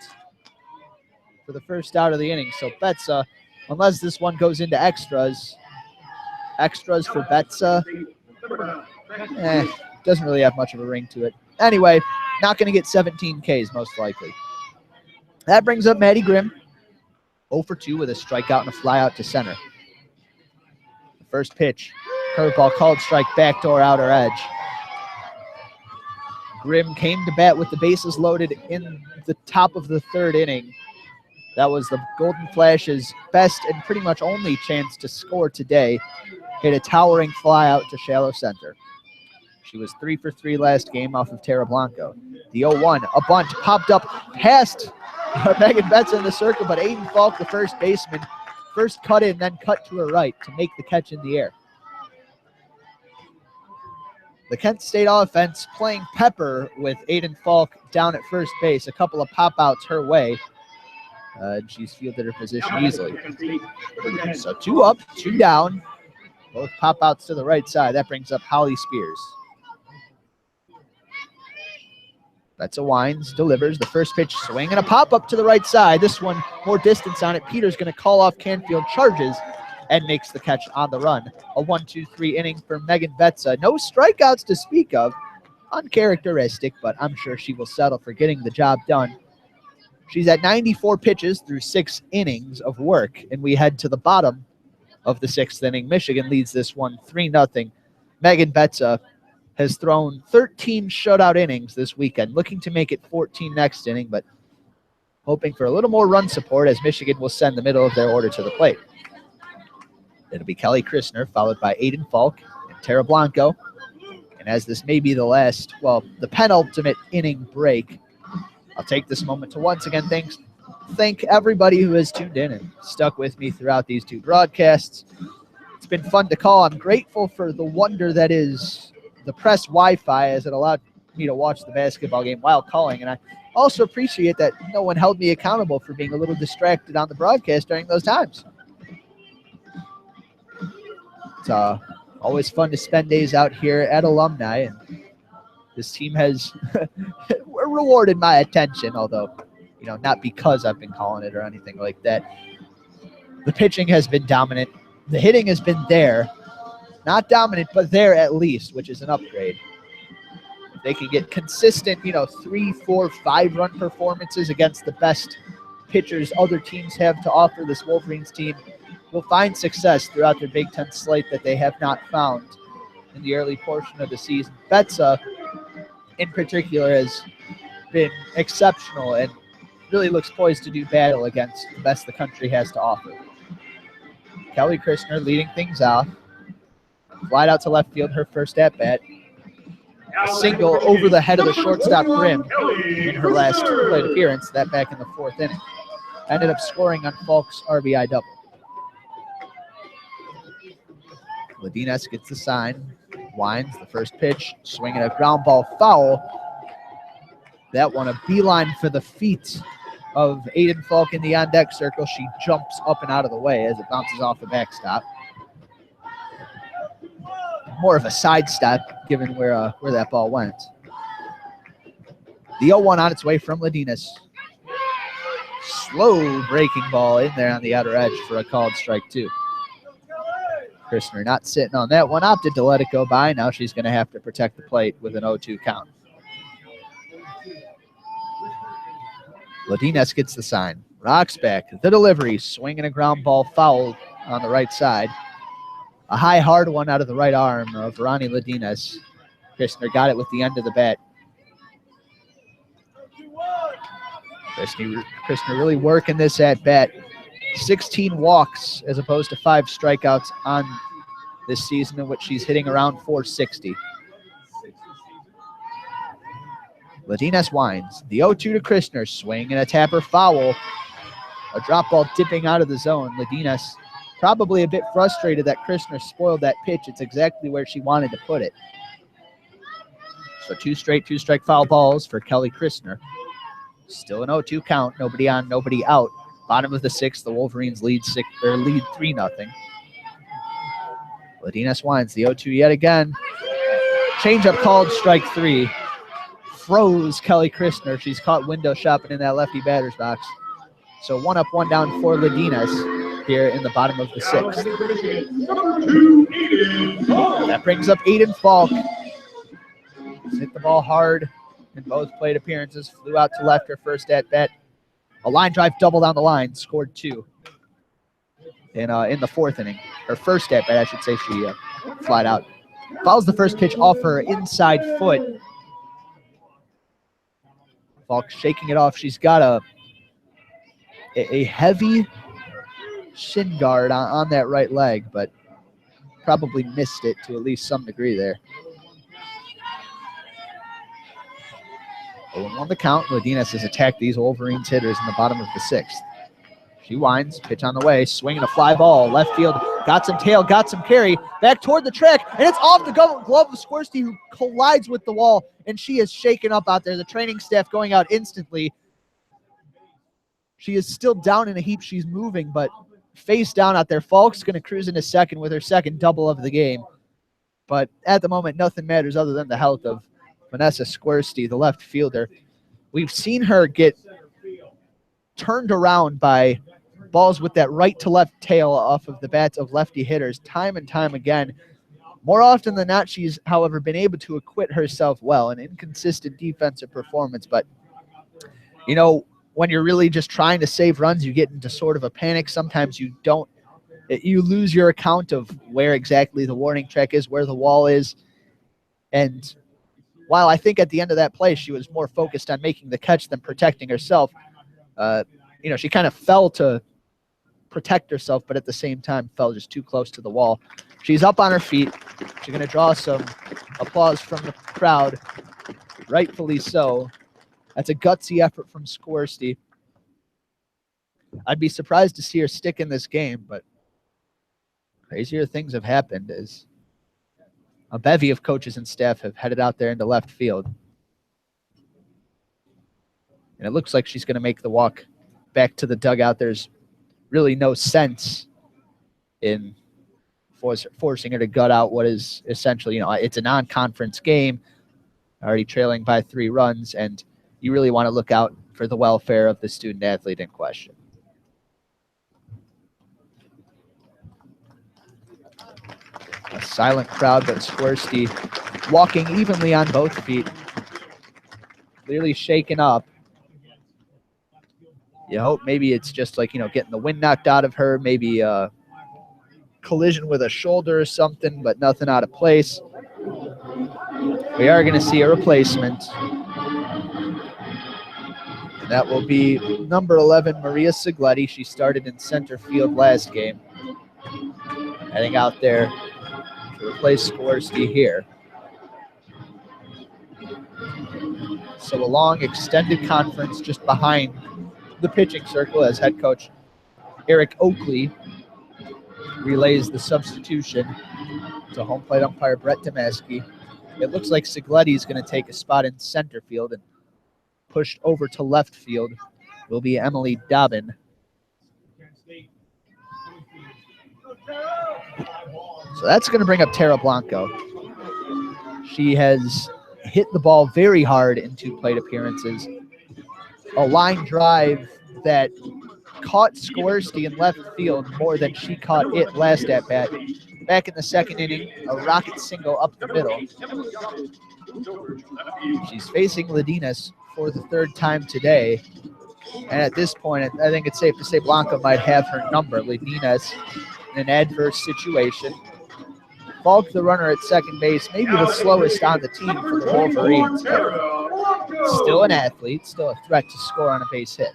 for the first out of the inning. So Betsa, unless this one goes into extras for Betsa, doesn't really have much of a ring to it. Anyway, not going to get 17 Ks most likely. That brings up Maddie Grimm, 0 for 2 with a strikeout and a flyout to center. The first pitch, curveball called strike, backdoor outer edge. Grimm came to bat with the bases loaded in the top of the 3rd inning. That was the Golden Flash's best and pretty much only chance to score today. Hit a towering flyout to shallow center. She was 3 for 3 last game off of Terra Blanco. The 0-1, a bunt popped up past Megan Betsa in the circle, but Aiden Falk, the first baseman, first cut in, then cut to her right to make the catch in the air. The Kent State offense playing pepper with Aiden Falk down at first base. A couple of pop-outs her way. She's fielded her position easily. So 2 up, 2 down. Both pop-outs to the right side. That brings up Holly Spears. Betsa winds, delivers. The first pitch, swing, and a pop-up to the right side. This one, more distance on it. Peter's going to call off Canfield, charges, and makes the catch on the run. A 1-2-3 inning for Megan Betsa. No strikeouts to speak of. Uncharacteristic, but I'm sure she will settle for getting the job done. She's at 94 pitches through 6 innings of work, and we head to the bottom of the 6th inning. Michigan leads this one 3-0. Megan Betsa has thrown 13 shutout innings this weekend, looking to make it 14 next inning, but hoping for a little more run support as Michigan will send the middle of their order to the plate. It'll be Kelly Christner, followed by Aiden Falk and Terra Blanco. And as this may be the penultimate inning break, I'll take this moment to once again thank everybody who has tuned in and stuck with me throughout these 2 broadcasts. It's been fun to call. I'm grateful for the wonder that is the press Wi-Fi, as it allowed me to watch the basketball game while calling. And I also appreciate that no one held me accountable for being a little distracted on the broadcast during those times. It's always fun to spend days out here at Alumni, and this team has rewarded my attention, although, not because I've been calling it or anything like that. The pitching has been dominant. The hitting has been there. Not dominant, but there at least, which is an upgrade. If they can get consistent, 3, 4, 5-run performances against the best pitchers other teams have to offer, this Wolverines team will find success throughout their Big Ten slate that they have not found in the early portion of the season. Betsa, in particular, has been exceptional and really looks poised to do battle against the best the country has to offer. Kelly Christner leading things off. Flied out to left field, her first at-bat. A single over the head of the shortstop Grimm in her last plate appearance, that back in the 4th inning. Ended up scoring on Falk's RBI double. Ladines gets the sign, winds the first pitch, swinging a ground ball foul. That one a beeline for the feet of Aiden Falk in the on-deck circle. She jumps up and out of the way as it bounces off the backstop. More of a sidestep given where that ball went. The 0-1 on its way from Ladines. Slow breaking ball in there on the outer edge for a called strike 2. Christner not sitting on that one, opted to let it go by. Now she's going to have to protect the plate with an 0-2 count. Ladines gets the sign. Rocks back. The delivery. Swinging a ground ball foul on the right side. A high, hard one out of the right arm of Ronnie Ladines. Christner got it with the end of the bat. Christner really working this at bat. 16 walks as opposed to 5 strikeouts on this season, in which she's hitting around 460. Ladines winds. The 0-2 to Christner. Swing and a tapper foul. A drop ball dipping out of the zone. Ladines probably a bit frustrated that Christner spoiled that pitch. It's exactly where she wanted to put it. So 2 straight 2-strike foul balls for Kelly Christner. Still an 0-2 count. Nobody on, nobody out. Bottom of the 6th, the Wolverines lead 3-0. Ladines winds. The 0-2 yet again. Changeup called, strike 3. Froze Kelly Christner. She's caught window shopping in that lefty batter's box. So 1 up, 1 down for Ladines here in the bottom of the 6th. That brings up Aiden Falk. He's hit the ball hard in both plate appearances. Flew out to left her first at bat. A line drive double down the line. Scored 2 in the 4th inning. Her first at bat, I should say. She flied out. Fouls the first pitch off her inside foot. Falk shaking it off. She's got a heavy shin guard on that right leg, but probably missed it to at least some degree there. 0-1 the count. Ladines has attacked these Wolverines hitters in the bottom of the 6th. She winds, pitch on the way, swinging a fly ball, left field, got some tail, got some carry, back toward the track, and it's off the glove of Swirsky, who collides with the wall, and she is shaken up out there. The training staff going out instantly. She is still down in a heap. She's moving, but face down out there. Falk's going to cruise into second with her second double of the game. But at the moment, nothing matters other than the health of Vanessa Squirsty, the left fielder. We've seen her get turned around by balls with that right to left tail off of the bats of lefty hitters time and time again. More often than not, she's, however, been able to acquit herself well. An inconsistent defensive performance, but, you know, when you're really just trying to save runs, you get into sort of a panic. Sometimes you lose your account of where exactly the warning track is, where the wall is. And while I think at the end of that play, she was more focused on making the catch than protecting herself, she kind of fell to protect herself, but at the same time fell just too close to the wall. She's up on her feet. She's going to draw some applause from the crowd, rightfully so. That's a gutsy effort from Squirsty. I'd be surprised to see her stick in this game, but crazier things have happened as a bevy of coaches and staff have headed out there into left field. And it looks like she's going to make the walk back to the dugout. There's really no sense in forcing her to gut out what is essentially, it's a non-conference game, already trailing by 3 runs, and you really want to look out for the welfare of the student athlete in question. A silent crowd, but Squirsty walking evenly on both feet, clearly shaken up. You hope maybe it's just like, getting the wind knocked out of her, maybe a collision with a shoulder or something, but nothing out of place. We are going to see a replacement. And that will be number 11, Maria Sigletti. She started in center field last game. Heading out there to replace Squirsty here. So a long extended conference just behind the pitching circle as head coach Eric Oakley relays the substitution to home plate umpire Brett Damaski. It looks like Sigletti is going to take a spot in center field, and pushed over to left field will be Emily Dobbin. So that's going to bring up Tara Blanco. She has hit the ball very hard in 2 plate appearances. A line drive that caught Squirsty in left field more than she caught it last at bat. Back in the second inning, a rocket single up the middle. She's facing Ladinas for the third time today. And at this point, I think it's safe to say Blanca might have her number. Ladinas in an adverse situation. Falk, the runner at second base, maybe the slowest on the team for the Wolverines. Still an athlete, still a threat to score on a base hit.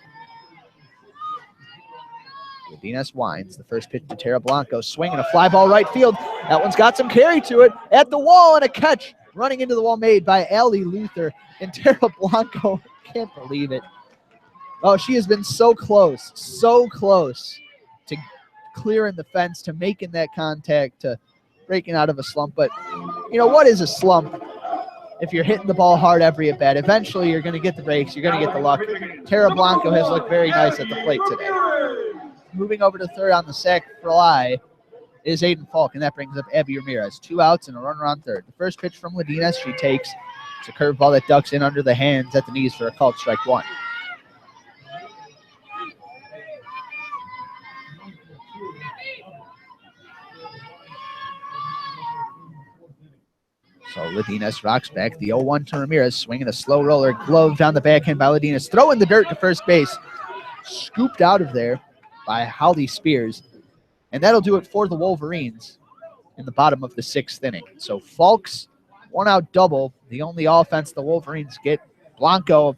Ladinas winds. The first pitch to Tara Blanco. Swing and a fly ball right field. That one's got some carry to it. At the wall and a catch. Running into the wall made by Allie Luther. And Tara Blanco, can't believe it. Oh, she has been so close to clearing the fence, to making that contact, to breaking out of a slump. But, you know, what is a slump? If you're hitting the ball hard every at bat, eventually you're going to get the breaks, you're going to get the luck. Tara Blanco has looked very nice at the plate today. Moving over to third on the sac fly is Aiden Falk, and that brings up Abby Ramirez. 2 outs and a runner on third. The first pitch from Ladinas, she takes. It's a curveball that ducks in under the hands at the knees for a called strike one. So Ladinas rocks back. The 0-1 to Ramirez, swinging a slow roller, gloved on the backhand by Ladinas, throwing the dirt to first base. Scooped out of there by Holly Spears. And that'll do it for the Wolverines in the bottom of the 6th inning. So Falk's 1-out double, the only offense the Wolverines get. Blanco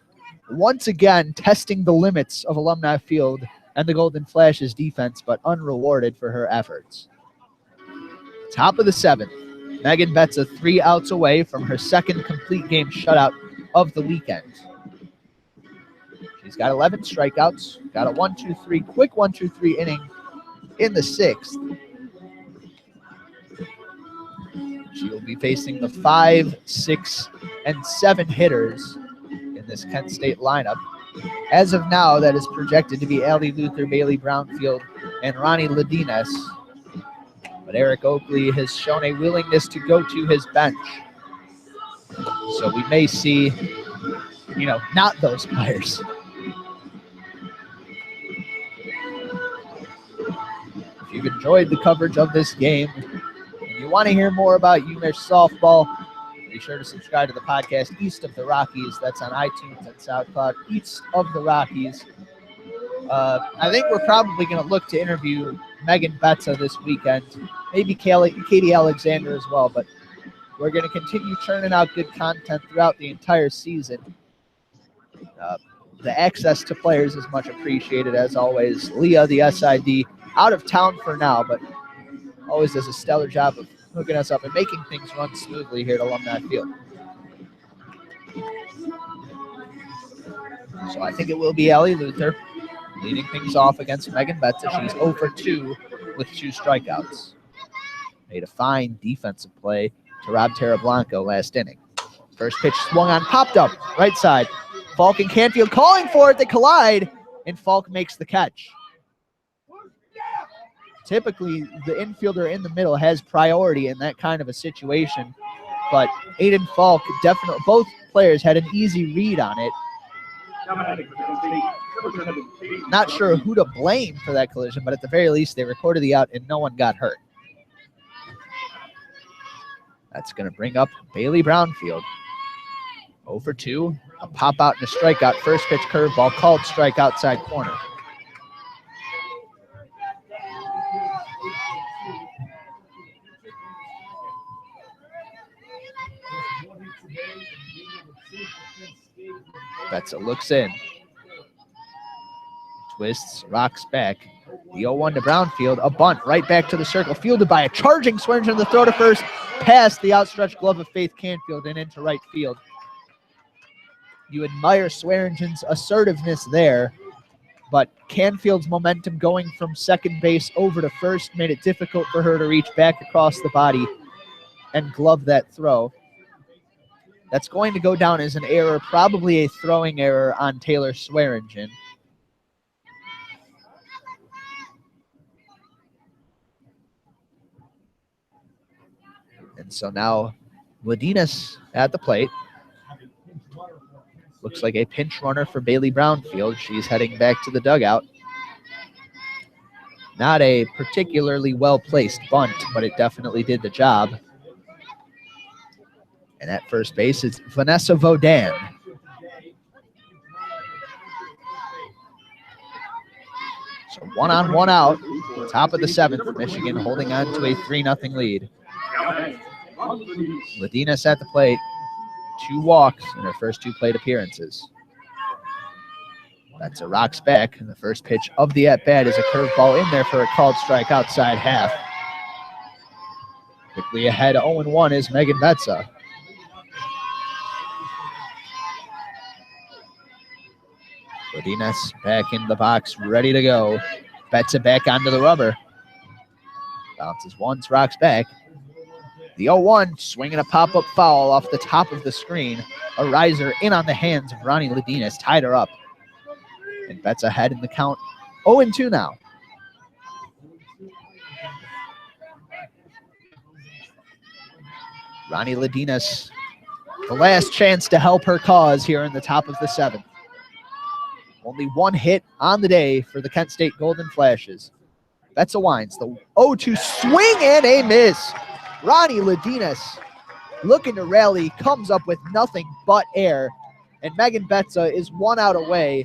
once again testing the limits of Alumni Field and the Golden Flash's defense, but unrewarded for her efforts. Top of the 7th. Megan Betza 3 outs away from her second complete game shutout of the weekend. She's got 11 strikeouts, got a 1-2-3, quick 1-2-3 inning in the 6th. She will be facing the 5, 6, and 7 hitters in this Kent State lineup. As of now, that is projected to be Allie Luther, Bailey Brownfield, and Ronnie Ladinas. But Eric Oakley has shown a willingness to go to his bench. So we may see, not those players. If you've enjoyed the coverage of this game and you want to hear more about UMich softball, be sure to subscribe to the podcast East of the Rockies. That's on iTunes and SoundCloud. East of the Rockies. I think we're probably going to look to interview Megan Betza this weekend. Maybe Katie Alexander as well, but we're going to continue churning out good content throughout the entire season. The access to players is much appreciated, as always. Leah, the SID, out of town for now, but always does a stellar job of hooking us up and making things run smoothly here at Alumni Field. So I think it will be Allie Luther leading things off against Megan Betza. She's 0 for 2 with 2 strikeouts. Made a fine defensive play to rob Tara Blanco last inning. First pitch swung on, popped up, right side. Falk and Canfield calling for it. They collide, and Falk makes the catch. Typically, the infielder in the middle has priority in that kind of a situation, but Aiden Falk, definitely, both players had an easy read on it. Not sure who to blame for that collision, but at the very least, they recorded the out and no one got hurt. That's going to bring up Bailey Brownfield. 0 for 2, a pop out and a strikeout. First pitch curveball called strike outside corner. Betza looks in. Twists, rocks back. The 0-1 to Brownfield. A bunt right back to the circle. Fielded by a charging Swearingen. The throw to first. Past the outstretched glove of Faith Canfield and into right field. You admire Swearingen's assertiveness there, but Canfield's momentum going from second base over to first made it difficult for her to reach back across the body and glove that throw. That's going to go down as an error, probably a throwing error on Taylor Swearingen. And so now Ladinas at the plate. Looks like a pinch runner for Bailey Brownfield. She's heading back to the dugout. Not a particularly well-placed bunt, but it definitely did the job. And at first base, it's Vanessa Vaudin. So 1 on, 1 out. Top of the 7th, Michigan holding on to a 3-0 lead. Ladinas at the plate. 2 walks in her first 2 plate appearances. That's a rocks back, and the first pitch of the at-bat is a curveball in there for a called strike outside half. Quickly ahead, 0-1 is Megan Betza. Ladinas back in the box, ready to go. Betza back onto the rubber. Bounces once, rocks back. The 0-1, swinging a pop-up foul off the top of the screen. A riser in on the hands of Ronnie Ladinas, tied her up. And Betza ahead in the count, 0-2 now. Ronnie Ladinas, the last chance to help her cause here in the top of the 7th. Only 1 hit on the day for the Kent State Golden Flashes. Betza winds the 0-2 swing and a miss. Ronnie Ladinas looking to rally, comes up with nothing but air. And Megan Betza is 1 out away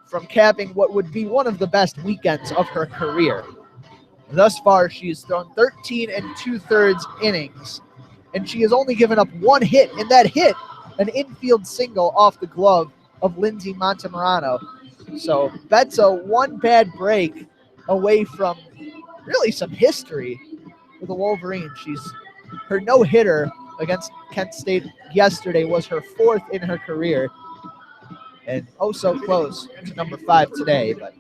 from capping what would be one of the best weekends of her career. Thus far, she has thrown 13 2/3 innings, and she has only given up 1 hit, and that hit, an infield single off the glove of Lindsay Montemarano. So Betza, 1 bad break away from really some history with the Wolverines. Her no-hitter against Kent State yesterday was her 4th in her career, and oh so close to number 5 today, but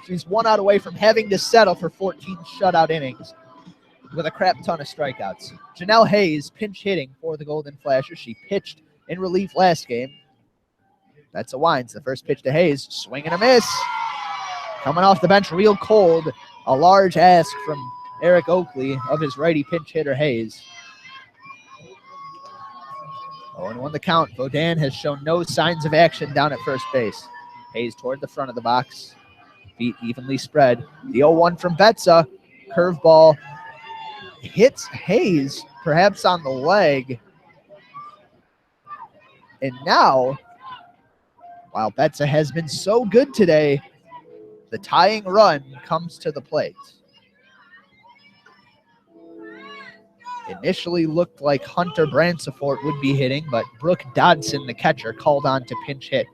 she's 1 out away from having to settle for 14 shutout innings with a crap ton of strikeouts. Janelle Hayes pinch hitting for the Golden Flashes. She pitched in relief last game. That's a winds. The first pitch to Hayes, swing and a miss. Coming off the bench real cold, a large ask from Eric Oakley of his righty pinch hitter Hayes. 0-1 the count. Vaudin has shown no signs of action down at first base. Hayes toward the front of the box. Feet evenly spread. The 0-1 from Betza. Curveball hits Hayes, perhaps on the leg. And now, while Betza has been so good today, the tying run comes to the plate. Initially looked like Hunter Bransford would be hitting, but Brooke Dodson, the catcher, called on to pinch hit.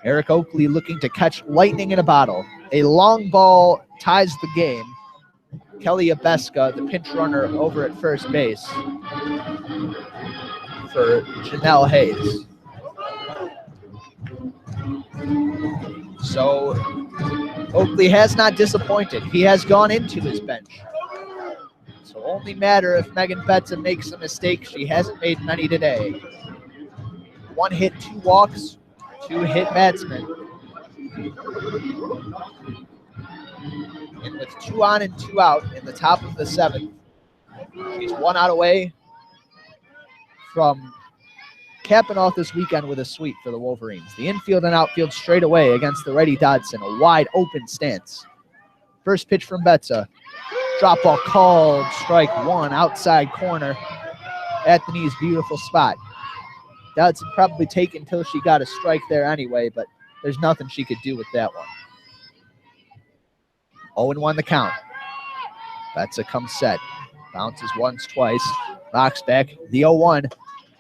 Eric Oakley looking to catch lightning in a bottle. A long ball ties the game. Kelly Abeska, the pinch runner over at first base for Janelle Hayes. So Oakley has not disappointed. He has gone into his bench. So only matter if Megan Betza makes a mistake. She hasn't made many today. 1 hit, 2 walks, 2 hit batsmen. And with 2 on and 2 out in the top of the 7th, she's 1 out away from capping off this weekend with a sweep for the Wolverines. The infield and outfield straight away against the righty Dodson, a wide open stance. First pitch from Betza. Drop ball called, strike 1, outside corner at the knees, beautiful spot. Dodson probably taken until she got a strike there anyway, but there's nothing she could do with that one. 0-1 the count. Betza comes set. Bounces once, twice. Rocks back. The 0-1.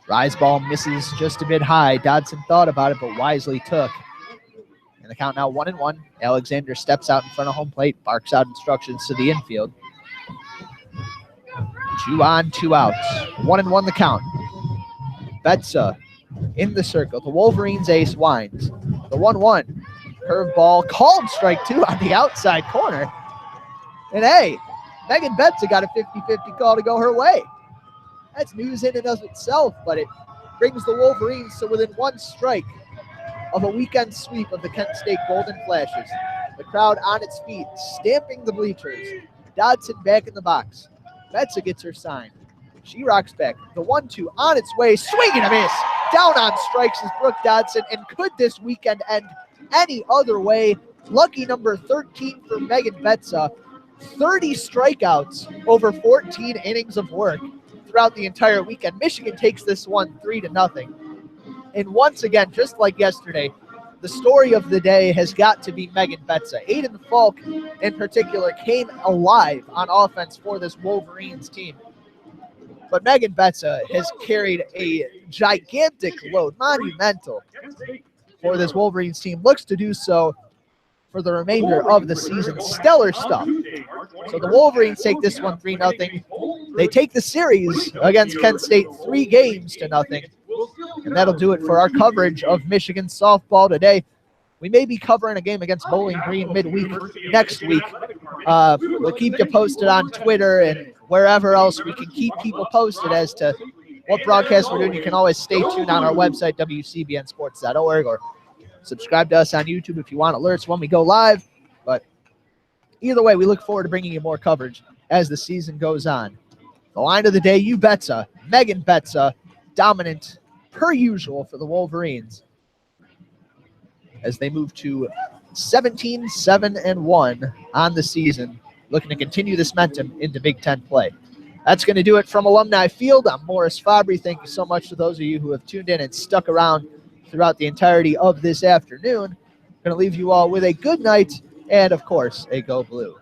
Rise ball misses just a bit high. Dodson thought about it, but wisely took. And the count now 1-1. Alexander steps out in front of home plate, barks out instructions to the infield. 2 on, 2 outs. 1-1 the count. Betza in the circle. The Wolverines ace winds. The 1-1. Curveball called strike 2 on the outside corner. And hey, Megan Betza got a 50-50 call to go her way. That's news in and of itself, but it brings the Wolverines to within 1 strike of a weekend sweep of the Kent State Golden Flashes. The crowd on its feet, stamping the bleachers. Dodson back in the box. Betza gets her sign. She rocks back. The 1-2 on its way. Swing and a miss. Down on strikes is Brooke Dodson. And could this weekend end any other way? Lucky number 13 for Megan Betza. 30 strikeouts over 14 innings of work throughout the entire weekend. Michigan takes this one 3-0. And once again, just like yesterday, the story of the day has got to be Megan Betza. Aiden Falk, in particular, came alive on offense for this Wolverines team. But Megan Betza has carried a gigantic load, monumental, for this Wolverines team. Looks to do so for the remainder of the season. Stellar stuff. So the Wolverines take this one 3-0. They take the series against Kent State 3-0. And that'll do it for our coverage of Michigan softball today. We may be covering a game against Bowling Green midweek next week. We'll keep you posted on Twitter and wherever else we can keep people posted as to what broadcast we're doing. You can always stay tuned on our website, wcbnsports.org, or subscribe to us on YouTube if you want alerts when we go live. But either way, we look forward to bringing you more coverage as the season goes on. The line of the day, you betcha. Megan Betza, dominant per usual for the Wolverines as they move to 17-7-1 on the season, looking to continue this momentum into Big Ten play. That's going to do it from Alumni Field. I'm Morris Fabry. Thank you so much to those of you who have tuned in and stuck around throughout the entirety of this afternoon. I'm going to leave you all with a good night and, of course, a Go Blue.